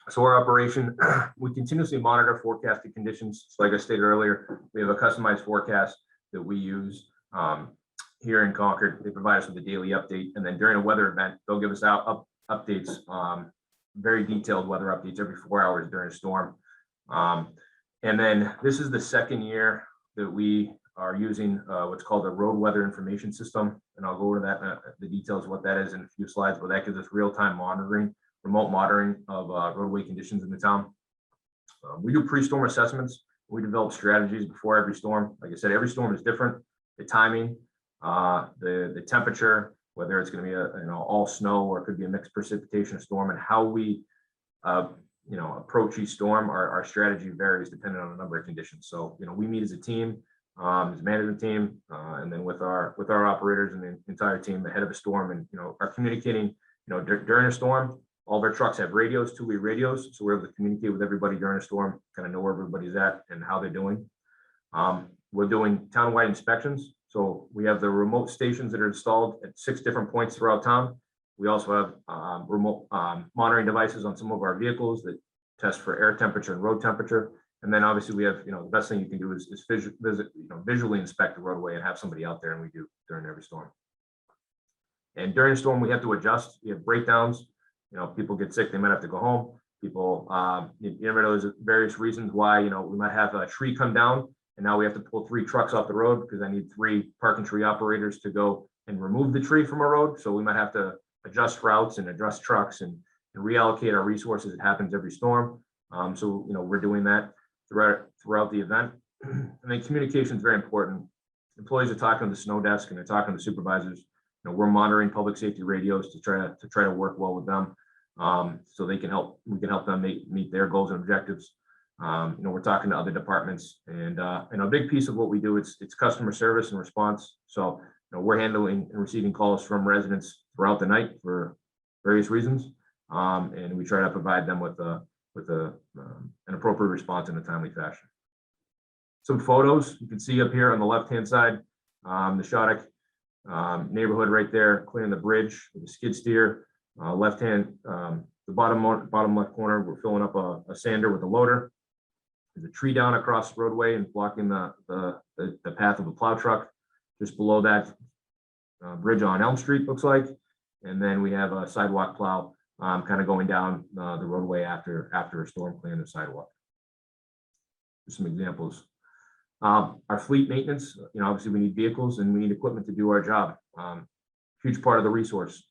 So our operation, we continuously monitor forecasted conditions. So like I stated earlier, we have a customized forecast that we use here in Concord. They provide us with a daily update, and then during a weather event, they'll give us updates, very detailed weather updates every 4 hours during a storm. And then this is the 2nd year that we are using what's called a road weather information system. And I'll go over that, the details of what that is in a few slides, but that gives us real-time monitoring, remote monitoring of roadway conditions in the town. We do pre-storm assessments. We develop strategies before every storm. Like I said, every storm is different. The timing, the temperature, whether it's going to be all snow or it could be a mixed precipitation storm, and how we approach each storm. Our strategy varies depending on a number of conditions. So we meet as a team, as a management team, and then with our operators and the entire team ahead of a storm, and are communicating. During a storm, all of our trucks have radios, 2-way radios, so we're able to communicate with everybody during a storm, kind of know where everybody's at and how they're doing. We're doing townwide inspections. So we have the remote stations that are installed at 6 different points throughout town. We also have remote monitoring devices on some of our vehicles that test for air temperature and road temperature. And then obviously we have, the best thing you can do is visually inspect the roadway and have somebody out there, and we do during every storm. And during a storm, we have to adjust. We have breakdowns. People get sick, they might have to go home. People, you never know, there's various reasons why, we might have a tree come down, and now we have to pull 3 trucks off the road because I need 3 parking tree operators to go and remove the tree from a road. So we might have to adjust routes and adjust trucks and reallocate our resources. It happens every storm. So we're doing that throughout the event. And then communication is very important. Employees are talking to the snow desk and they're talking to supervisors. We're monitoring public safety radios to try to work well with them, so we can help them meet their goals and objectives. We're talking to other departments, and a big piece of what we do, it's customer service and response. So we're handling and receiving calls from residents throughout the night for various reasons, and we try to provide them with an appropriate response in a timely fashion. Some photos you can see up here on the left-hand side, the Shoddock neighborhood right there, clearing the bridge with the skid steer. Left-hand, the bottom left corner, we're filling up a sander with a loader. There's a tree down across the roadway and blocking the path of a plow truck. Just below that, bridge on Elm Street looks like. And then we have a sidewalk plow kind of going down the roadway after a storm, clearing the sidewalk. Just some examples. Our fleet maintenance, obviously we need vehicles and we need equipment to do our job. Huge part of the resource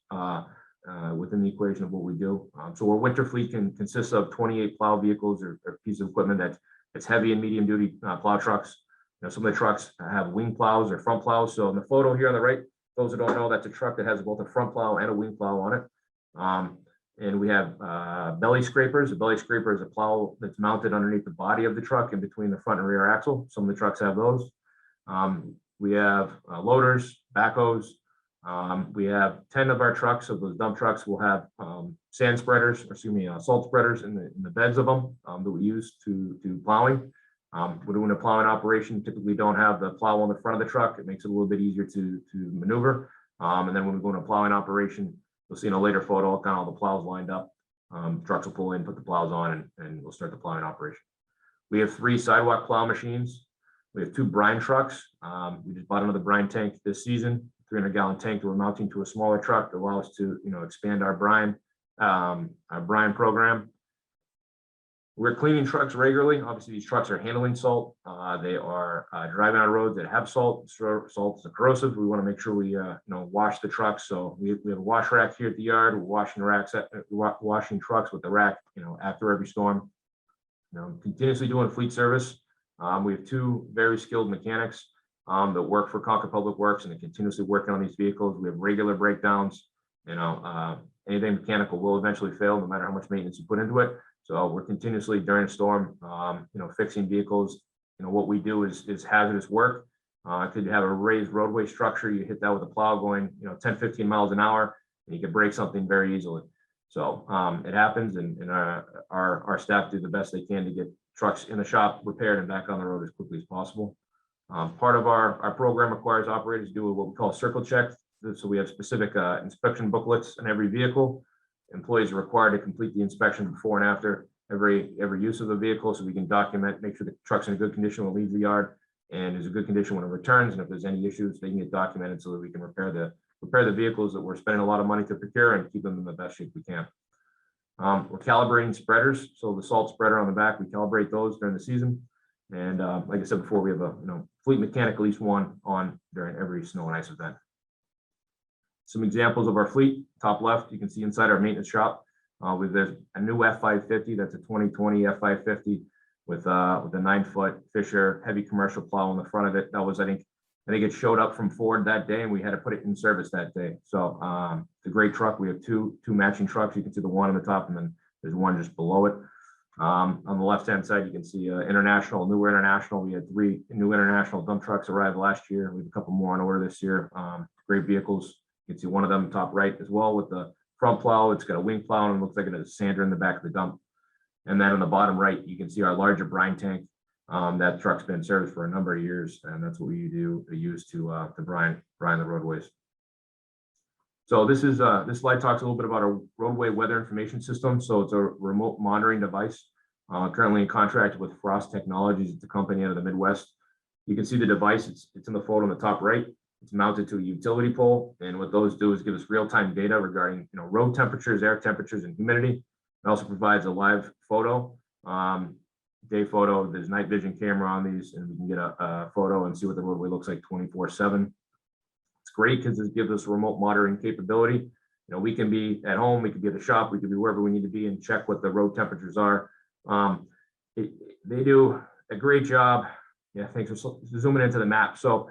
within the equation of what we do. So our winter fleet consists of 28 plow vehicles or pieces of equipment that's heavy and medium duty plow trucks. Some of the trucks have wing plows or front plows. So in the photo here on the right, those who don't know, that's a truck that has both a front plow and a wing plow on it. And we have belly scrapers. A belly scraper is a plow that's mounted underneath the body of the truck in between the front and rear axle. Some of the trucks have those. We have loaders, backhoes. We have 10 of our trucks. So those dump trucks will have sand spreaders, or excuse me, salt spreaders in the beds of them that we use to do plowing. We're doing a plowing operation. Typically don't have the plow on the front of the truck. It makes it a little bit easier to maneuver. And then when we go into a plowing operation, You'll see in a later photo, kind of all the plows lined up. Trucks will pull in, put the plows on, and we'll start the plowing operation. We have 3 sidewalk plow machines. We have 2 brine trucks. We just bought another brine tank this season, 300-gallon tank that we're mounting to a smaller truck to allow us to, expand our brine program. We're cleaning trucks regularly. Obviously, these trucks are handling salt. They are driving on roads that have salt. Salt is corrosive. We want to make sure we, wash the trucks. So we have a wash rack here at the yard. We're washing trucks with the rack, after every storm. Continuously doing fleet service. We have 2 very skilled mechanics that work for Concord Public Works, and they're continuously working on these vehicles. We have regular breakdowns. Anything mechanical will eventually fail, no matter how much maintenance you put into it. So we're continuously during a storm, fixing vehicles. What we do is hazardous work. Could you have a raised roadway structure? You hit that with a plow going, 10, 15 miles an hour, and you can break something very easily. So it happens, and our staff do the best they can to get trucks in the shop repaired and back on the road as quickly as possible. Part of our program requires operators to do what we call circle check. So we have specific inspection booklets in every vehicle. Employees are required to complete the inspection before and after every use of the vehicle, so we can document, make sure the truck's in a good condition when it leaves the yard and is a good condition when it returns. And if there's any issues, they can get documented so that we can repair the vehicles that we're spending a lot of money to procure and keep them in the best shape we can. We're calibrating spreaders. So the salt spreader on the back, we calibrate those during the season. And like I said before, we have a fleet mechanic, at least one on during every snow and ice event. Some examples of our fleet. Top left, you can see inside our maintenance shop. There's a new F550. That's a 2020 F550 with a 9-foot Fisher heavy commercial plow on the front of it. That was, I think it showed up from Ford that day, and we had to put it in service that day. So it's a great truck. We have two matching trucks. You can see the one on the top, and then there's one just below it. On the left-hand side, you can see newer International. We had 3 new International dump trucks arrive last year. We have a couple more on order this year. Great vehicles. You can see one of them top right as well with the front plow. It's got a wing plow and it looks like it has a sander in the back of the dump. And then on the bottom right, you can see our larger brine tank. That truck's been serviced for a number of years, and that's what we use to brine the roadways. So this slide talks a little bit about our roadway weather information system. So it's a remote monitoring device, currently in contract with Frost Technologies. It's a company out of the Midwest. You can see the device. It's in the photo on the top right. It's mounted to a utility pole, and what those do is give us real-time data regarding road temperatures, air temperatures, and humidity. It also provides a live photo, day photo. There's night vision camera on these, and we can get a photo and see what the roadway looks like 24/7. It's great because it gives us remote monitoring capability. We can be at home, we could be at the shop, we could be wherever we need to be and check what the road temperatures are. They do a great job. Yeah, thanks for zooming into the map. So,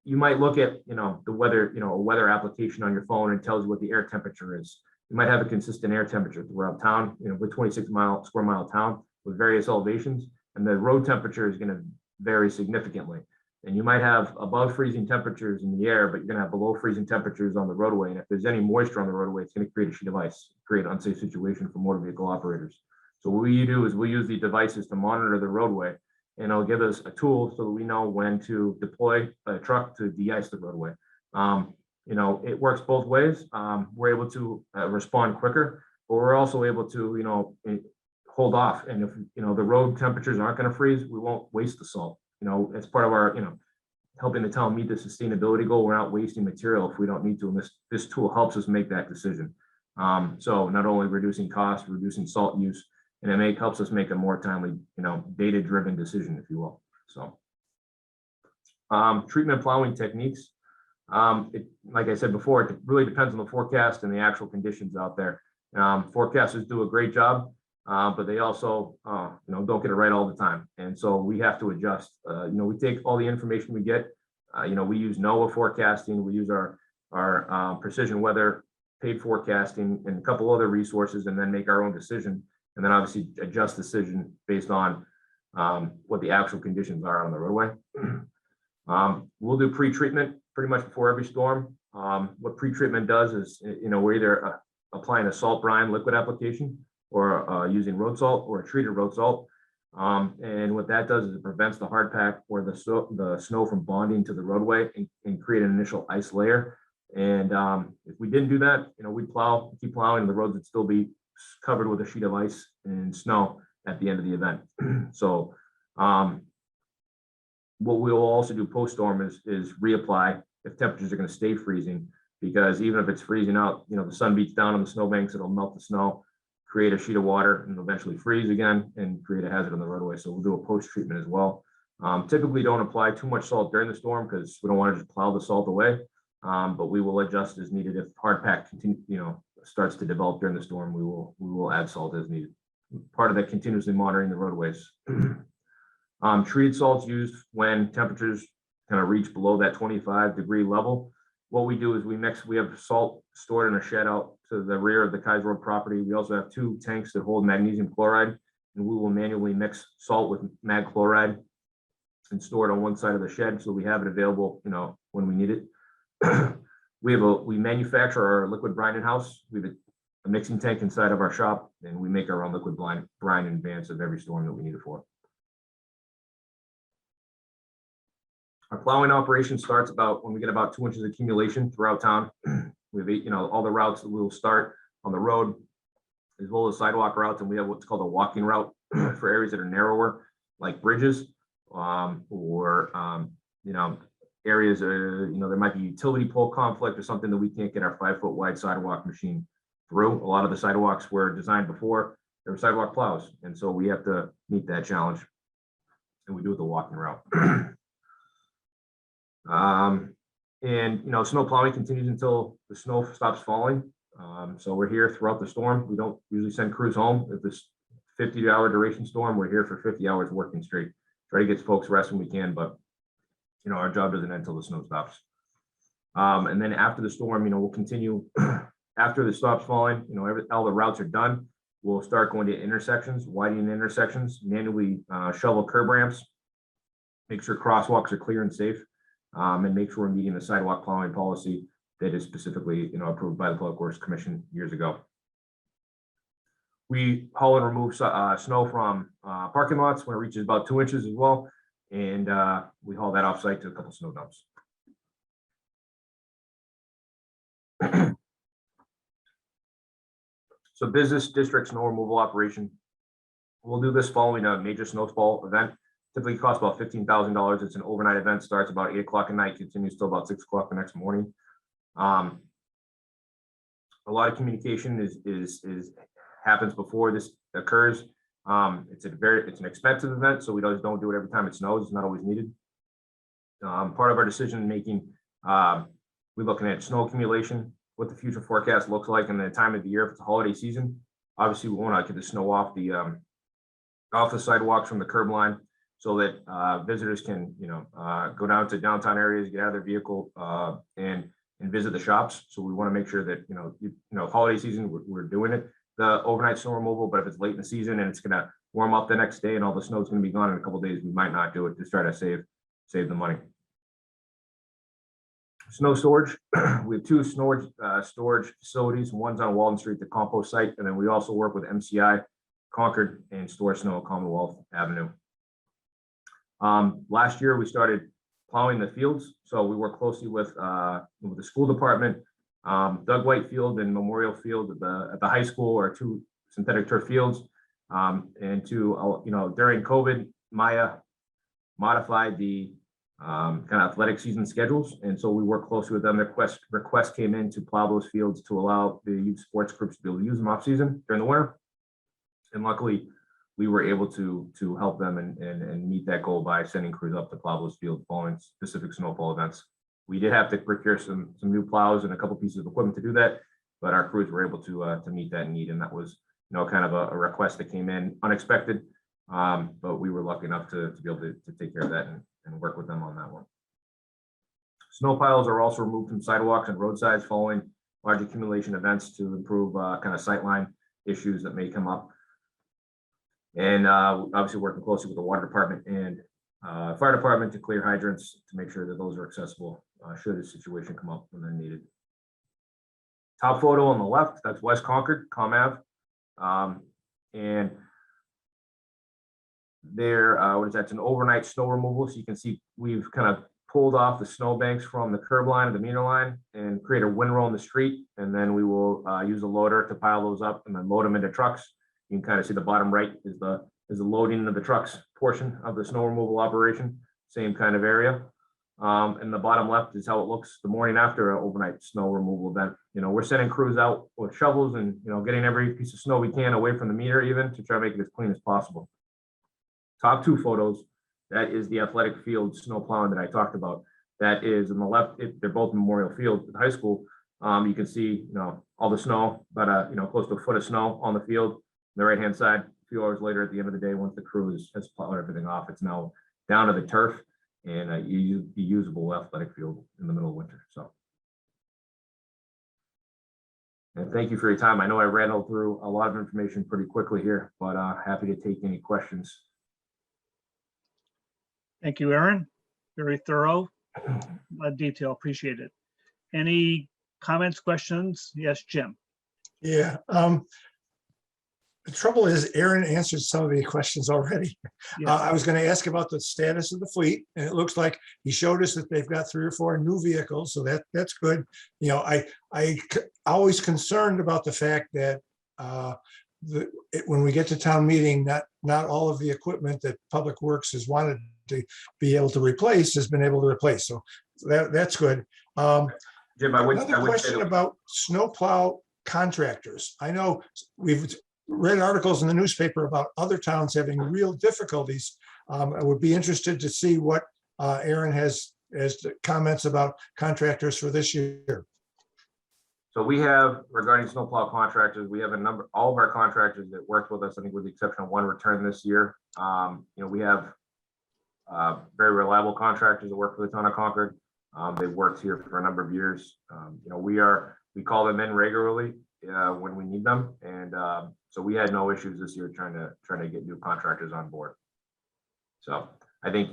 you might look at, the weather, a weather application on your phone and tells you what the air temperature is. You might have a consistent air temperature throughout town, with 26 square mile town with various elevations, and the road temperature is going to vary significantly. And you might have above freezing temperatures in the air, but you're going to have below freezing temperatures on the roadway. And if there's any moisture on the roadway, it's going to create a sheet of ice, create an unsafe situation for motor vehicle operators. So what we do is we use these devices to monitor the roadway, and it'll give us a tool so that we know when to deploy a truck to de-ice the roadway. It works both ways. We're able to respond quicker, but we're also able to, hold off. And if, the road temperatures aren't going to freeze, we won't waste the salt. As part of our, helping the town meet the sustainability goal, we're not wasting material if we don't need to. And this tool helps us make that decision. So not only reducing costs, reducing salt use, and it helps us make a more timely, data-driven decision, if you will. So treatment plowing techniques. Like I said before, it really depends on the forecast and the actual conditions out there. Forecasters do a great job, but they also, don't get it right all the time. And so we have to adjust. We take all the information we get. We use NOAA forecasting. We use our precision weather paid forecasting and a couple other resources, and then make our own decision. And then obviously adjust decision based on what the actual conditions are on the roadway. We'll do pre-treatment pretty much before every storm. What pre-treatment does is, we're either applying a salt brine liquid application or using road salt or a treated road salt. And what that does is it prevents the hard pack or the snow from bonding to the roadway and create an initial ice layer. And if we didn't do that, we'd keep plowing, and the roads would still be covered with a sheet of ice and snow at the end of the event. So what we'll also do post-storm is reapply if temperatures are going to stay freezing, because even if it's freezing out, the sun beats down on the snowbanks, it'll melt the snow, create a sheet of water, and eventually freeze again and create a hazard on the roadway. So we'll do a post-treatment as well. Typically don't apply too much salt during the storm because we don't want to just plow the salt away. But we will adjust as needed. If hard pack starts to develop during the storm, we will add salt as needed. Part of that, continuously monitoring the roadways. Treated salt's used when temperatures kind of reach below that 25-degree level. What we do is we have salt stored in a shed out to the rear of the Kaiser Road property. We also have 2 tanks that hold magnesium chloride, and we will manually mix salt with mag chloride and store it on one side of the shed, so we have it available, when we need it. We manufacture our liquid brine in-house. We have a mixing tank inside of our shop, and we make our own liquid brine in advance of every storm that we need it for. Our plowing operation starts when we get about 2 inches of accumulation throughout town. We have all the routes that we will start on the road, as well as sidewalk routes, and we have what's called a walking route for areas that are narrower, like bridges, or areas there might be utility pole conflict or something that we can't get our 5-foot wide sidewalk machine through. A lot of the sidewalks were designed before there were sidewalk plows, and so we have to meet that challenge, and we do it the walking route. Snow plowing continues until the snow stops falling. So we're here throughout the storm. We don't usually send crews home. If this 50-hour duration storm, we're here for 50 hours working straight. Try to get folks rest when we can, but our job doesn't end until the snow stops. And then after the storm, we'll continue. After the stops falling, all the routes are done. We'll start going to intersections, widening intersections, manually shovel curb ramps, make sure crosswalks are clear and safe, and make sure we're meeting the sidewalk plowing policy that is specifically, approved by the Public Works Commission years ago. We haul and remove snow from parking lots when it reaches about 2 inches as well, and we haul that offsite to a couple snow dumps. So business district snow removal operation. We'll do this following a major snowfall event. Typically costs about $15,000. It's an overnight event, starts about 8 o'clock at night, continues till about 6 o'clock the next morning. A lot of communication happens before this occurs. It's an expensive event, so we don't do it every time it snows. It's not always needed. Part of our decision making, we're looking at snow accumulation, what the future forecast looks like, and the time of the year. If it's a holiday season, obviously we want to get the snow off the sidewalks from the curb line, so that visitors can go down to downtown areas, get out of their vehicle, and visit the shops. So we want to make sure that holiday season we're doing it, the overnight snow removal. But if it's late in the season and it's going to warm up the next day and all the snow is going to be gone in a couple of days, we might not do it, just try to save the money. Snow storage. We have 2 storage facilities. One's on Walden Street, the compost site, and then we also work with MCI, Concord, and store snow at Commonwealth Avenue. Last year we started plowing the fields, so we work closely with the school department. Doug White Field and Memorial Field at the high school are 2 synthetic turf fields, and during COVID, Maya modified the kind of athletic season schedules, and so we work closely with them. Their request came in to plow those fields to allow the youth sports groups to be able to use them off season during the winter, and luckily we were able to help them and meet that goal by sending crews up to plow those fields following specific snowfall events. We did have to procure some new plows and a couple pieces of equipment to do that, but our crews were able to meet that need, and that was kind of a request that came in unexpected, but we were lucky enough to be able to take care of that and work with them on that one. Snow piles are also removed from sidewalks and roadsides following large accumulation events to improve kind of sightline issues that may come up. And obviously working closely with the water department and fire department to clear hydrants to make sure that those are accessible should a situation come up when they're needed. Top photo on the left, that's West Concord, Com Ave. And there, it's an overnight snow removal. So you can see we've kind of pulled off the snow banks from the curb line of the meter line and create a windrow in the street. And then we will use a loader to pile those up and then load them into trucks. You can kind of see the bottom right is the loading of the trucks portion of the snow removal operation, same kind of area. And the bottom left is how it looks the morning after an overnight snow removal event. You know, we're sending crews out with shovels and, you know, getting every piece of snow we can away from the meter even to try to make it as clean as possible. Top two photos, that is the athletic field snow plowing that I talked about. That is on the left, they're both Memorial Field at the high school. You can see, you know, all the snow, about close to a foot of snow on the field. On the right-hand side, a few hours later at the end of the day, once the crew has plowed everything off, it's now down to the turf and a usable athletic field in the middle of winter. So. And thank you for your time. I know I rattled through a lot of information pretty quickly here, but happy to take any questions. Thank you, Aaron. Very thorough, detail, appreciate it. Any comments, questions? Yes, Jim. Yeah. The trouble is Aaron answered some of the questions already. Yeah. I was going to ask about the status of the fleet, and it looks like he showed us that they've got 3 or 4 new vehicles, so that's good. You know, I always concerned about the fact that when we get to town meeting, not all of the equipment that Public Works has wanted to be able to replace has been able to replace. So that's good. Jim, Another question about snowplow contractors. I know we've read articles in the newspaper about other towns having real difficulties. I would be interested to see what Aaron has as comments about contractors for this year. So we have, regarding snowplow contractors, we have all of our contractors that worked with us, I think with the exception of one return this year. You know, we have very reliable contractors that work for the town of Concord. They've worked here for a number of years. You know, we call them in regularly when we need them. And so we had no issues this year trying to get new contractors on board. So I think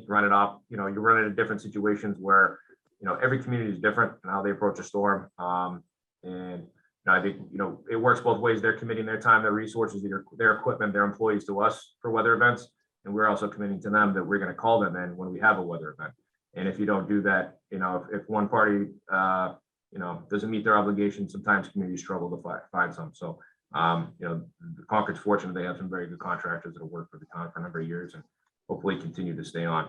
run it off, you know, you run into different situations where, you know, every community is different and how they approach a storm. And I think, you know, it works both ways. They're committing their time, their resources, their equipment, their employees to us for weather events. And we're also committing to them that we're going to call them in when we have a weather event. And if you don't do that, you know, if one party, you know, doesn't meet their obligations, sometimes communities struggle to find some. So, you know, Concord's fortunate they have some very good contractors that have worked for the town for a number of years and hopefully continue to stay on.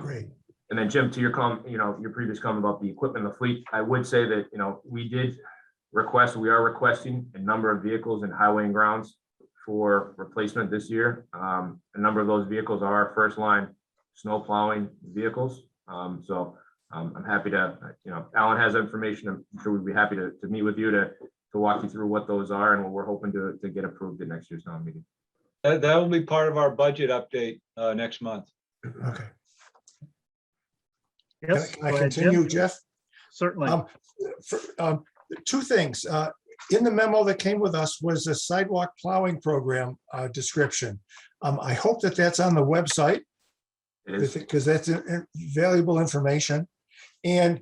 Great. And then Jim, to your your previous comment about the equipment in the fleet, I would say that, you know, we are requesting a number of vehicles in highway and grounds for replacement this year. A number of those vehicles are our first line snow plowing vehicles. So I'm happy to, you know, Alan has information. I'm sure we'd be happy to meet with you to walk you through what those are and what we're hoping to get approved at next year's town meeting. That will be part of our budget update next month. Okay. Yes. Can I go ahead, continue, Jim. Jeff? Certainly. Two things. In the memo that came with us was a sidewalk plowing program description. I hope that that's on the website because that's valuable information. And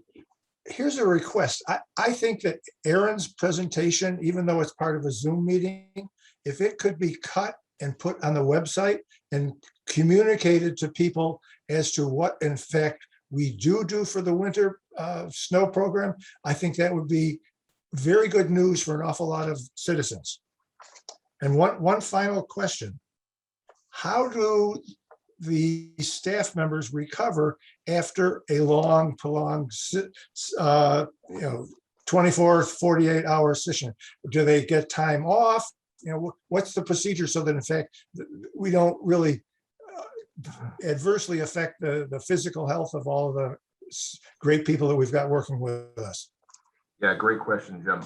here's a request. I think that Aaron's presentation, even though it's part of a Zoom meeting, if it could be cut and put on the website and communicated to people as to what in fact we do for the winter snow program, I think that would be very good news for an awful lot of citizens. And one final question. How do the staff members recover after a long, prolonged, 24, 48 hour session? Do they get time off? You know, what's the procedure so that in fact we don't really adversely affect the physical health of all the great people that we've got working with us? Yeah, great question, Jim.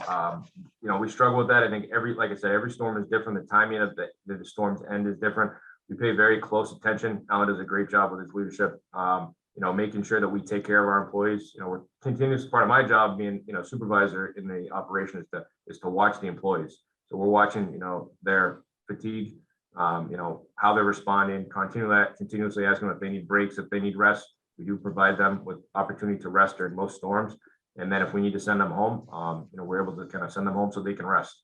You know, we struggle with that. I think like I said, every storm is different. The timing of the storm's end is different. We pay very close attention. Alan does a great job with his leadership, you know, making sure that we take care of our employees. You know, we're continuous part of my job being, you know, supervisor in the operation is to watch the employees. So we're watching, you know, their fatigue, you know, how they're responding, continuously asking them if they need breaks, if they need rest. We do provide them with opportunity to rest during most storms. And then if we need to send them home, you know, we're able to kind of send them home so they can rest.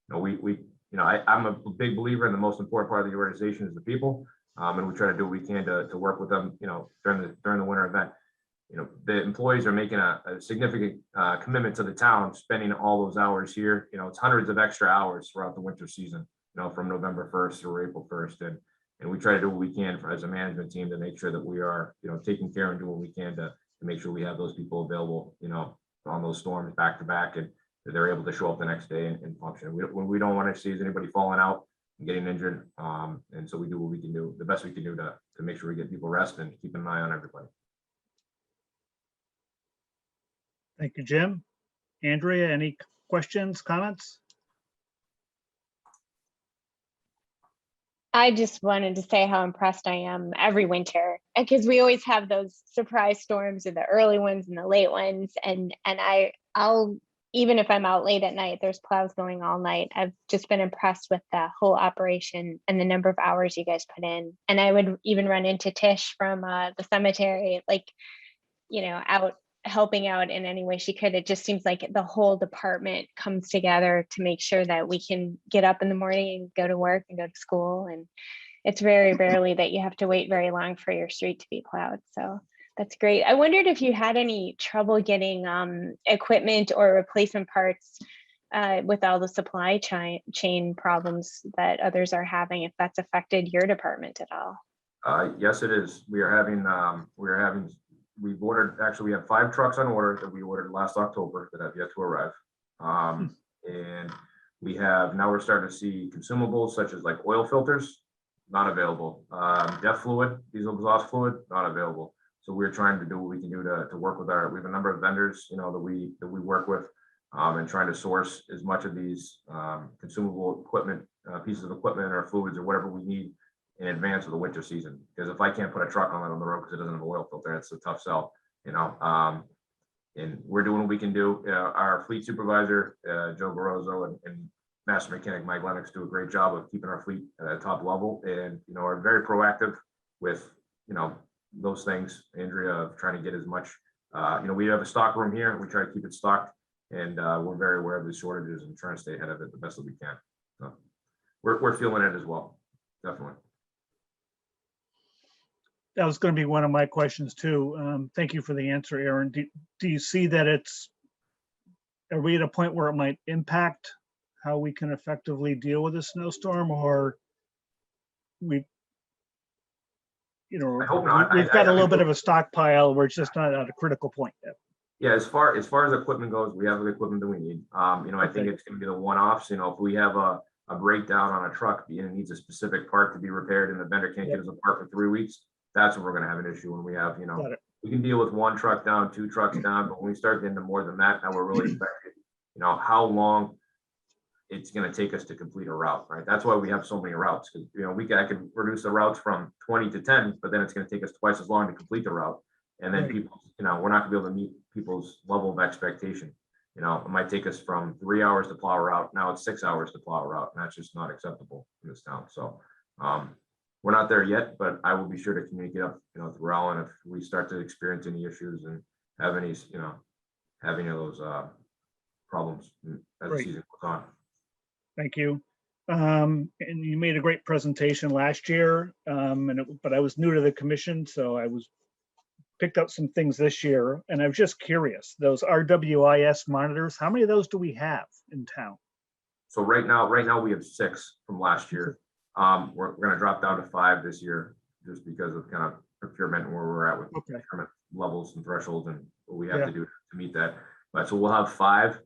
You know, I'm a big believer in the most important part of the organization is the people. And we try to do what we can to work with them, you know, during the winter event. the employees are making a significant commitment to the town, spending all those hours here. It's hundreds of extra hours throughout the winter season, from November 1st through April 1st. And we try to do what we can as a management team to make sure that we are, taking care and do what we can to make sure we have those people available, on those storms back to back, and that they're able to show up the next day and function. We don't want to see is anybody falling out and getting injured. And so we do what we can do, the best we can do to make sure we get people rest and keep an eye on everybody. Thank you, Jim. Andrea, any questions, comments? I just wanted to say how impressed I am every winter, because we always have those surprise storms, or the early ones and the late ones. And I'll, even if I'm out late at night, there's plows going all night. I've just been impressed with the whole operation and the number of hours you guys put in. And I would even run into Tish from the cemetery, like, out helping out in any way she could. It just seems like the whole department comes together to make sure that we can get up in the morning and go to work and go to school. And it's very rarely that you have to wait very long for your street to be plowed. So that's great. I wondered if you had any trouble getting equipment or replacement parts with all the supply chain problems that others are having, if that's affected your department at all. Yes, it is. We've ordered, actually, we have 5 trucks on order that we ordered last October that have yet to arrive. And now we're starting to see consumables such as like oil filters, not available. DEF fluid, diesel exhaust fluid, not available. So we're trying to do what we can do to work with we have a number of vendors, that we work with, and trying to source as much of these consumable equipment, pieces of equipment or fluids or whatever we need in advance of the winter season. Because if I can't put a truck on the road because it doesn't have an oil filter, it's a tough sell, and we're doing what we can do. Our fleet supervisor, Joe Barroso, and master mechanic Mike Lennox do a great job of keeping our fleet at a top level, and are very proactive with those things. Andrea, of trying to get as much. We have a stock room here. We try to keep it stocked, and we're very aware of the shortages and trying to stay ahead of it the best that we can. So we're feeling it as well, definitely. That was going to be one of my questions too. Thank you for the answer, Aaron. Do you see that are we at a point where it might impact how we can effectively deal with a snowstorm, or I hope not. we've got a little bit of a stockpile where it's just not at a critical point yet? Yeah, as far as equipment goes, we have the equipment that we need. I think it's going to be the one-offs. If we have a breakdown on a truck and it needs a specific part to be repaired and the vendor can't get us a part for 3 weeks, that's when we're going to have an issue. When we have, we can deal with 1 truck down, 2 trucks down, but when we start getting to more than that, now we're really affected. How long it's going to take us to complete a route, right? That's why we have so many routes, because I can reduce the routes from 20 to 10, but then it's going to take us twice as long to complete the route. And then people, we're not going to be able to meet people's level of expectation. It might take us from 3 hours to plow a route. Now it's 6 hours to plow a route, and that's just not acceptable in this town. So we're not there yet, but I will be sure to communicate up, through Alan if we start to experience any issues and have any, have any of those problems as the season goes on. Thank you. And you made a great presentation last year, but I was new to the commission, so I picked up some things this year, and I was just curious, those RWIS monitors, how many of those do we have in town? So right now we have 6 from last year. We're going to drop down to 5 this year, just because of kind of procurement and where we're at with procurement levels and thresholds and what we have to do to meet that. But so we'll have 5.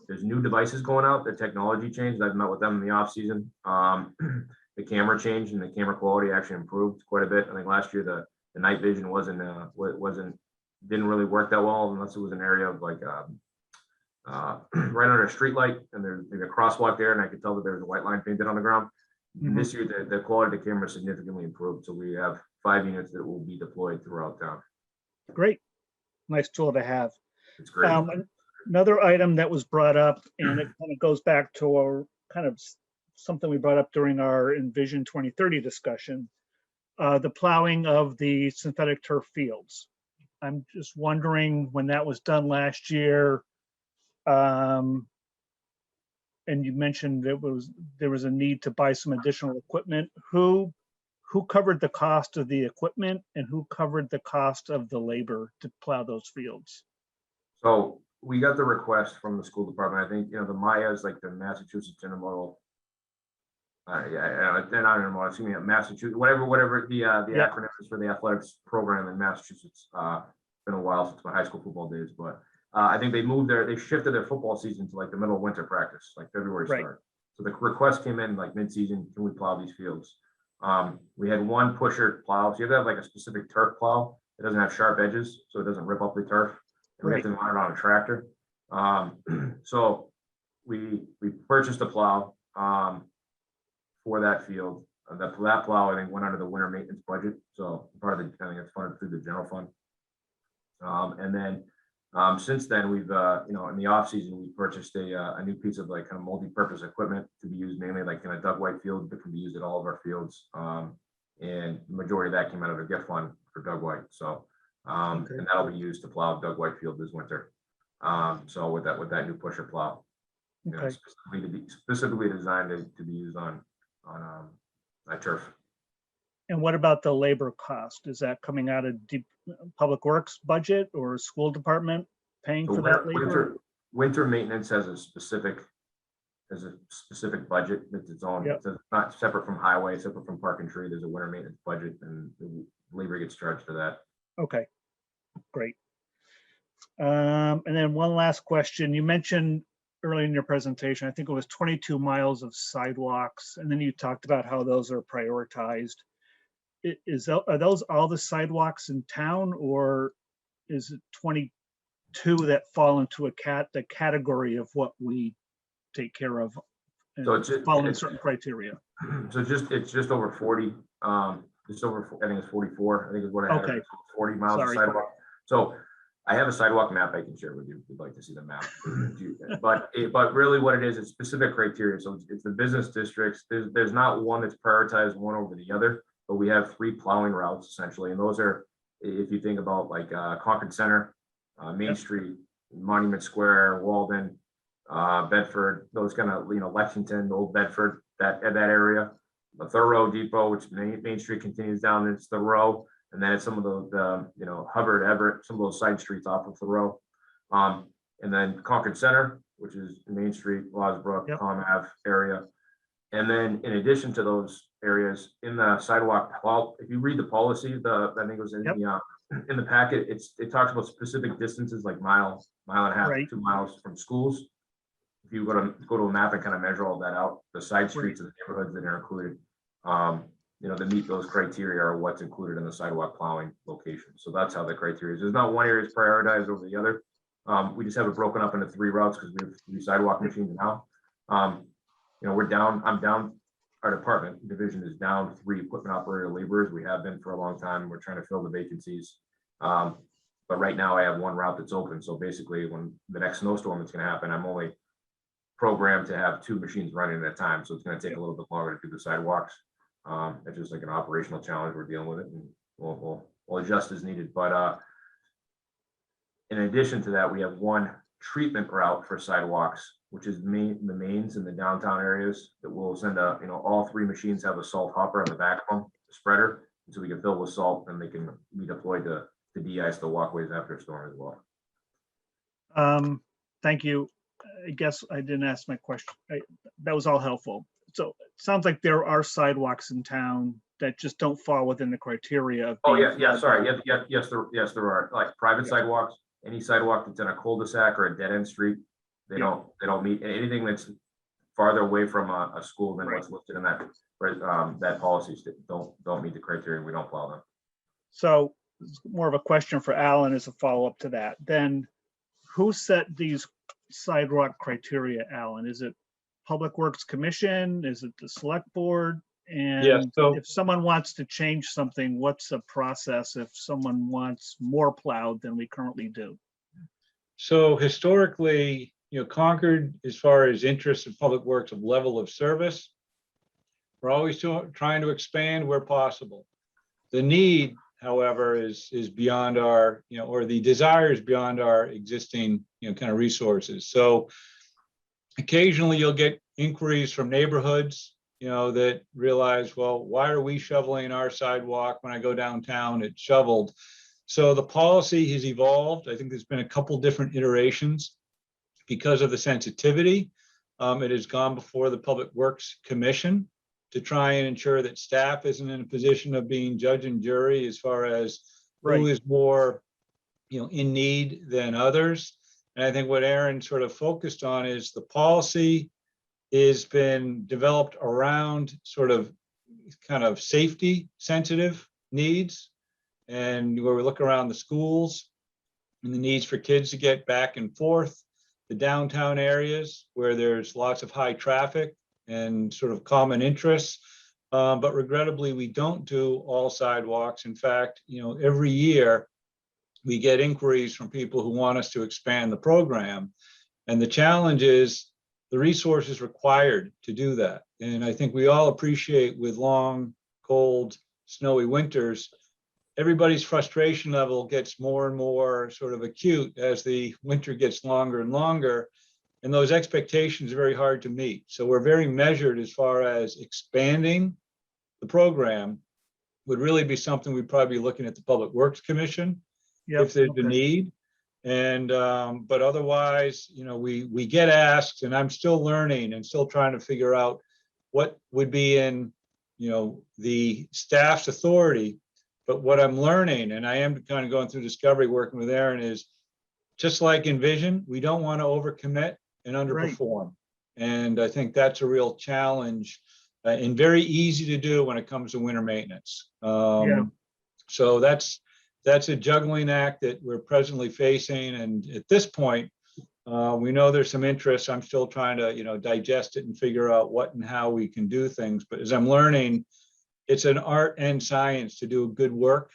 There's new devices going out. The technology changed. I've met with them in the off season. The camera changed and the camera quality actually improved quite a bit. I think last year the night vision didn't really work that well unless it was an area of like right under a street light and there's maybe a crosswalk there, and I could tell that there was a white line painted on the ground. This year, the quality of the camera significantly improved. So we have 5 units that will be deployed throughout town. Great. Nice tool to have. It's great. Another item that was brought up, and it kind of goes back to our kind of something we brought up during our Envision 2030 discussion, the plowing of the synthetic turf fields. I'm just wondering, when that was done last year, and you mentioned there was a need to buy some additional equipment. Who who covered the cost of the equipment and who covered the cost of the labor to plow those fields? So we got the request from the school department. I think, the Mayas, like the Massachusetts Intermodal. They're not intermodal, excuse me, Massachusetts, whatever the Yeah. acronym is for the athletics program in Massachusetts. Been a while since my high school football days, but I think they shifted their football season to like the middle of winter practice, like February Right. start. So the request came in like mid-season, can we plow these fields? We had one pusher plow, so you have to have like a specific turf plow. It doesn't have sharp edges, so it doesn't rip up the turf. And we have to mount it on a tractor. So we purchased a plow for that field. That plow, I think, went under the winter maintenance budget. So part of the, I think it's funded through the general fund. And then since then, we've, in the off season, we purchased a new piece of like kind of multi-purpose equipment to be used mainly like in a Doug White field that can be used at all of our fields. And the majority of that came out of a gift fund for Doug White. So, and that'll be used to plow Doug White field this winter. So with that new pusher plow, Okay. specifically designed to be used on turf. And what about the labor cost? Is that coming out of Public Works budget or school department paying for that labor? Winter maintenance has a specific budget that's its own. Yep. It's not separate from highway, separate from park and tree. There's a winter maintenance budget and the labor gets charged for that. Okay, great. And then one last question. You mentioned early in your presentation, I think it was 22 miles of sidewalks, and then you talked about how those are prioritized. Are those all the sidewalks in town, or is it 22 that fall into the category of what we take care of and So it's following certain criteria? So it's just over 40. Just over, I think it's 44. I think is what I had. Okay. 40 miles of Sorry. sidewalk. So I have a sidewalk map I can share with you if you'd like to see the map. But really what it is, it's specific criteria. So it's the business districts. There's not one that's prioritized one over the other, but we have 3 plowing routes essentially. And those are, if you think about like Concord Center, Main Street, Monument Square, Walden, Bedford, those kind of, Lexington, Old Bedford, that area. The Thoreau Depot, which Main Street continues down, it's Thoreau. And then it's some of the Hubbard, Everett, some of those side streets off of Thoreau. And then Concord Center, which is Main Street, Losbrook, Yep. Palm Ave area. And then in addition to those areas in the sidewalk, well, if you read the policy, I think it was in Yep. the packet, it talks about specific distances like mile and a half, Right. 2 miles from schools. If you go to a map and kind of measure all that out, the side streets of the neighborhoods that are included, that meet those criteria are what's included in the sidewalk plowing location. So that's how the criteria is. There's not one area is prioritized over the other. We just have it broken up into 3 routes because we have 3 sidewalk machines now. I'm down, our department division is down 3 equipment operator laborers. We have been for a long time. We're trying to fill the vacancies. But right now I have 1 route that's open. So basically when the next snowstorm is going to happen, I'm only programmed to have 2 machines running at a time. So it's going to take a little bit longer to do the sidewalks. It's just like an operational challenge. We're dealing with it, and we'll adjust as needed. But in addition to that, we have 1 treatment route for sidewalks, which is the mains in the downtown areas that will send all 3 machines have a salt hopper on the back of them, a spreader, so we can fill with salt and they can be deployed to de-ice the walkways after a storm as well. Thank you. I guess I didn't ask my question. That was all helpful. So it sounds like there are sidewalks in town that just don't fall within the criteria of. Oh, being yeah, plowed sorry. by- Yes, there are, like private Yeah. sidewalks, any sidewalk that's in a cul-de-sac or a dead-end street. They Yeah. don't meet anything that's farther away from a school than Right. what's listed in that policy. Don't meet the criteria. We don't plow them. So it's more of a question for Alan as a follow-up to that. Then who set these sidewalk criteria, Alan? Is it Public Works Commission? Is it the Select Board? And so- if someone wants to change something, what's the process if someone wants more plowed than we currently do? So historically, Concord, as far as interest in public works of level of service, we're always trying to expand where possible. The need, however, is beyond our, or the desire is beyond our existing, kind of resources. So occasionally you'll get inquiries from neighborhoods that realize, well, why are we shoveling our sidewalk when I go downtown? It's shoveled. So the policy has evolved. I think there's been a couple different iterations because of the sensitivity. It has gone before the Public Works Commission to try and ensure that staff isn't in a position of being judge and jury as far as who is more, in need than others. And I think what Aaron sort of focused on is the policy has been developed around sort of kind of safety sensitive needs. And where we look around the schools and the needs for kids to get back and forth, the downtown areas where there's lots of high traffic and sort of common interests. But regrettably, we don't do all sidewalks. In fact, every year we get inquiries from people who want us to expand the program. And the challenge is the resources required to do that. And I think we all appreciate with long, cold, snowy winters, everybody's frustration level gets more and more sort of acute as the winter gets longer and longer. And those expectations are very hard to meet. So we're very measured as far as expanding the program would really be something we'd probably be looking at the Public Works Commission if there's a need. And but otherwise, we get asked, and I'm still learning and still trying to figure out what would be in the staff's authority. But what I'm learning, and I am kind of going through discovery working with Aaron, is just like in vision, we don't want to overcommit and underperform. And I think that's a real challenge and very easy to do when it comes to winter maintenance. So that's a juggling act that we're presently facing. And at this point, we know there's some interest. I'm still trying to, digest it and figure out what and how we can do things. But as I'm learning, it's an art and science to do good work.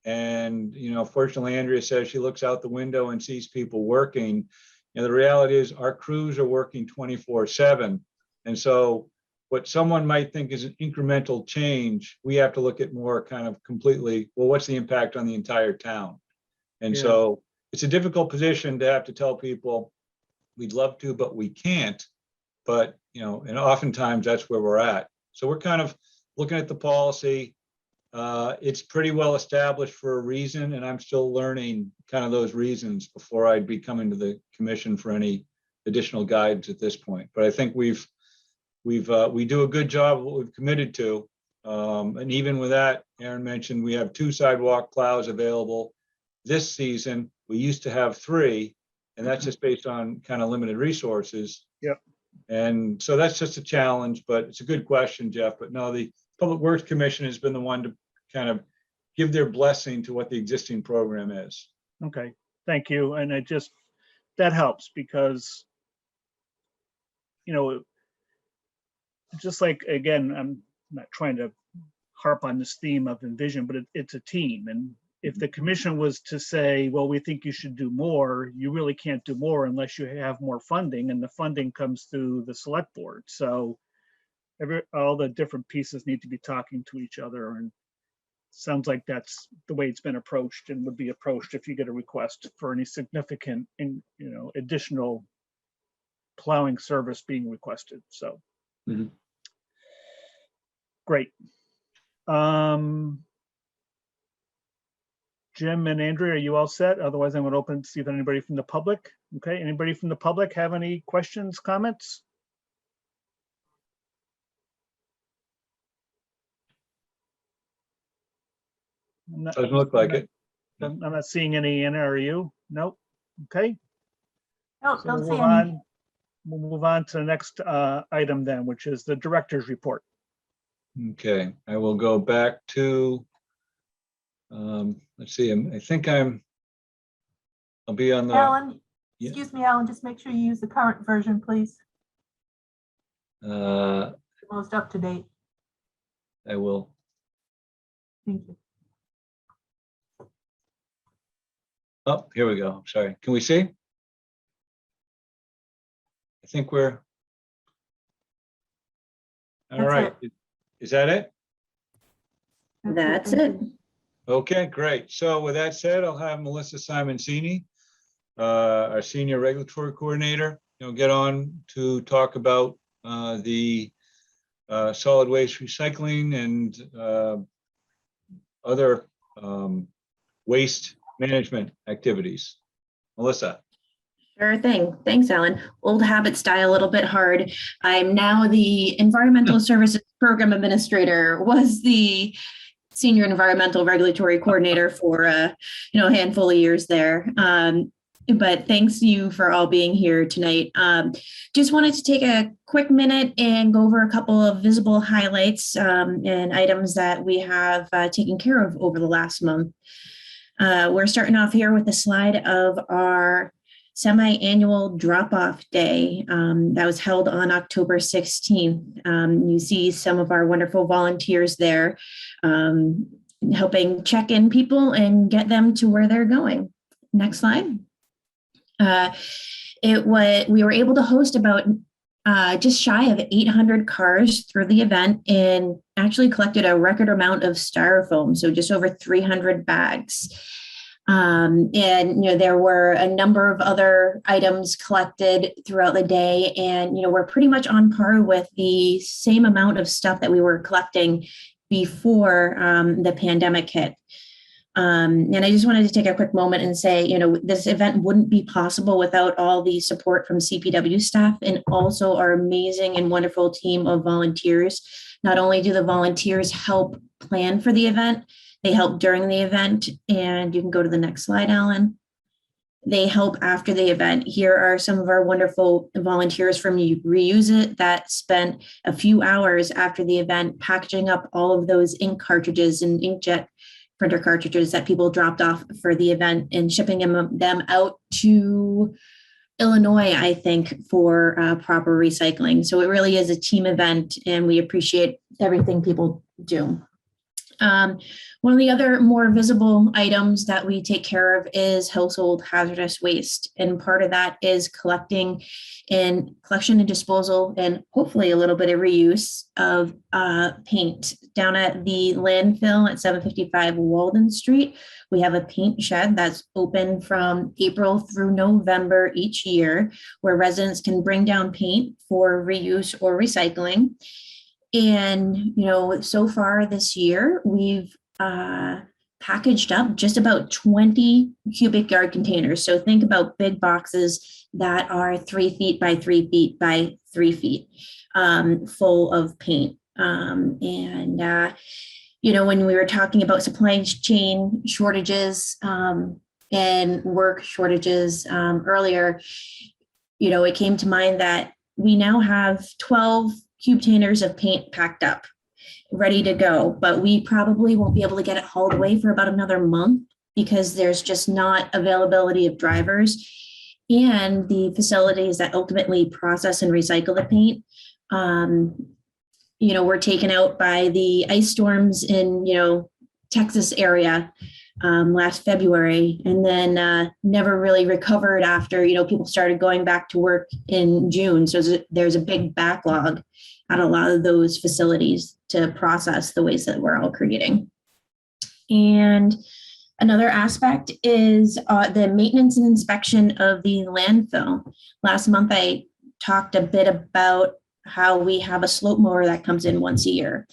And, fortunately, Andrea says she looks out the window and sees people working. The reality is our crews are working 24/7. And so what someone might think is an incremental change, we have to look at more kind of completely, well, what's the impact on the entire town? And so it's a difficult position to have to tell people we'd love to, but we can't. But, and oftentimes that's where we're at. So we're kind of looking at the policy. It's pretty well established for a reason, and I'm still learning kind of those reasons before I'd be coming to the commission for any additional guidance at this point. But I think we do a good job of what we've committed to. And even with that, Aaron mentioned we have 2 sidewalk plows available this season. We used to have 3, and that's just based on kind of limited resources. Yep. And so that's just a challenge, but it's a good question, Jeff. But no, the Public Works Commission has been the one to kind of give their blessing to what the existing program is. Okay, thank you. And that helps because, just like, again, I'm not trying to harp on this theme of envision, but it's a team. And if the commission was to say, well, we think you should do more, you really can't do more unless you have more funding, and the funding comes through the select board. So all the different pieces need to be talking to each other, and sounds like that's the way it's been approached and would be approached if you get a request for any significant, additional plowing service being requested. So great. Jim and Andrea, are you all set? Otherwise, I'm going to open to see if anybody from the public. Okay, anybody from the public have any questions, comments? Doesn't look like it. I'm not seeing any in, are you? Nope. Okay. No, So don't we'll see move any. on. We'll move on to the next item then, which is the director's report. Okay, I will go back to, let's see, I think I'll be on the, Alan, yeah. excuse me, Alan, just make sure you use the current version, please. I Most up to date. will. Thank you. Oh, here we go. Sorry. Can we see? I think we're. All That's right. Is that it? That's thank it. you. Okay, great. So with that said, I'll have Melissa Simoncini, our senior regulatory coordinator, get on to talk about the solid waste recycling and other waste management activities. Melissa. Sure thing. Thanks, Alan. Old habits die a little bit hard. I'm now the Environmental Services Program Administrator, was the Senior Environmental Regulatory Coordinator for a handful of years there. But thanks you for all being here tonight. Just wanted to take a quick minute and go over a couple of visible highlights and items that we have taken care of over the last month. We're starting off here with a slide of our semi-annual drop-off day that was held on October 16th. You see some of our wonderful volunteers there helping check in people and get them to where they're going. Next slide. We were able to host about just shy of 800 cars through the event and actually collected a record amount of styrofoam, so just over 300 bags. And there were a number of other items collected throughout the day, and we're pretty much on par with the same amount of stuff that we were collecting before the pandemic hit. And I just wanted to take a quick moment and say, this event wouldn't be possible without all the support from CPW staff and also our amazing and wonderful team of volunteers. Not only do the volunteers help plan for the event, they help during the event, and you can go to the next slide, Alan. They help after the event. Here are some of our wonderful volunteers from Reuse It that spent a few hours after the event packaging up all of those ink cartridges and inkjet printer cartridges that people dropped off for the event and shipping them out to Illinois, I think, for proper recycling. So it really is a team event, and we appreciate everything people do. One of the other more visible items that we take care of is household hazardous waste. And part of that is collection and disposal, and hopefully a little bit of reuse of paint. Down at the landfill at 755 Walden Street, we have a paint shed that's open from April through November each year, where residents can bring down paint for reuse or recycling. And, so far this year, we've packaged up just about 20 cubic yard containers. So think about big boxes that are 3 feet by 3 feet by 3 feet full of paint. When we were talking about supply chain shortages and work shortages earlier, it came to mind that we now have 12 cube containers of paint packed up, ready to go, but we probably won't be able to get it hauled away for about another month because there's just not availability of drivers, and the facilities that ultimately process and recycle the paint, were taken out by the ice storms in, Texas area last February, and then never really recovered after, people started going back to work in June. So there's a big backlog at a lot of those facilities to process the waste that we're all creating. And another aspect is the maintenance and inspection of the landfill. Last month, I talked a bit about how we have a slope mower that comes in once a year.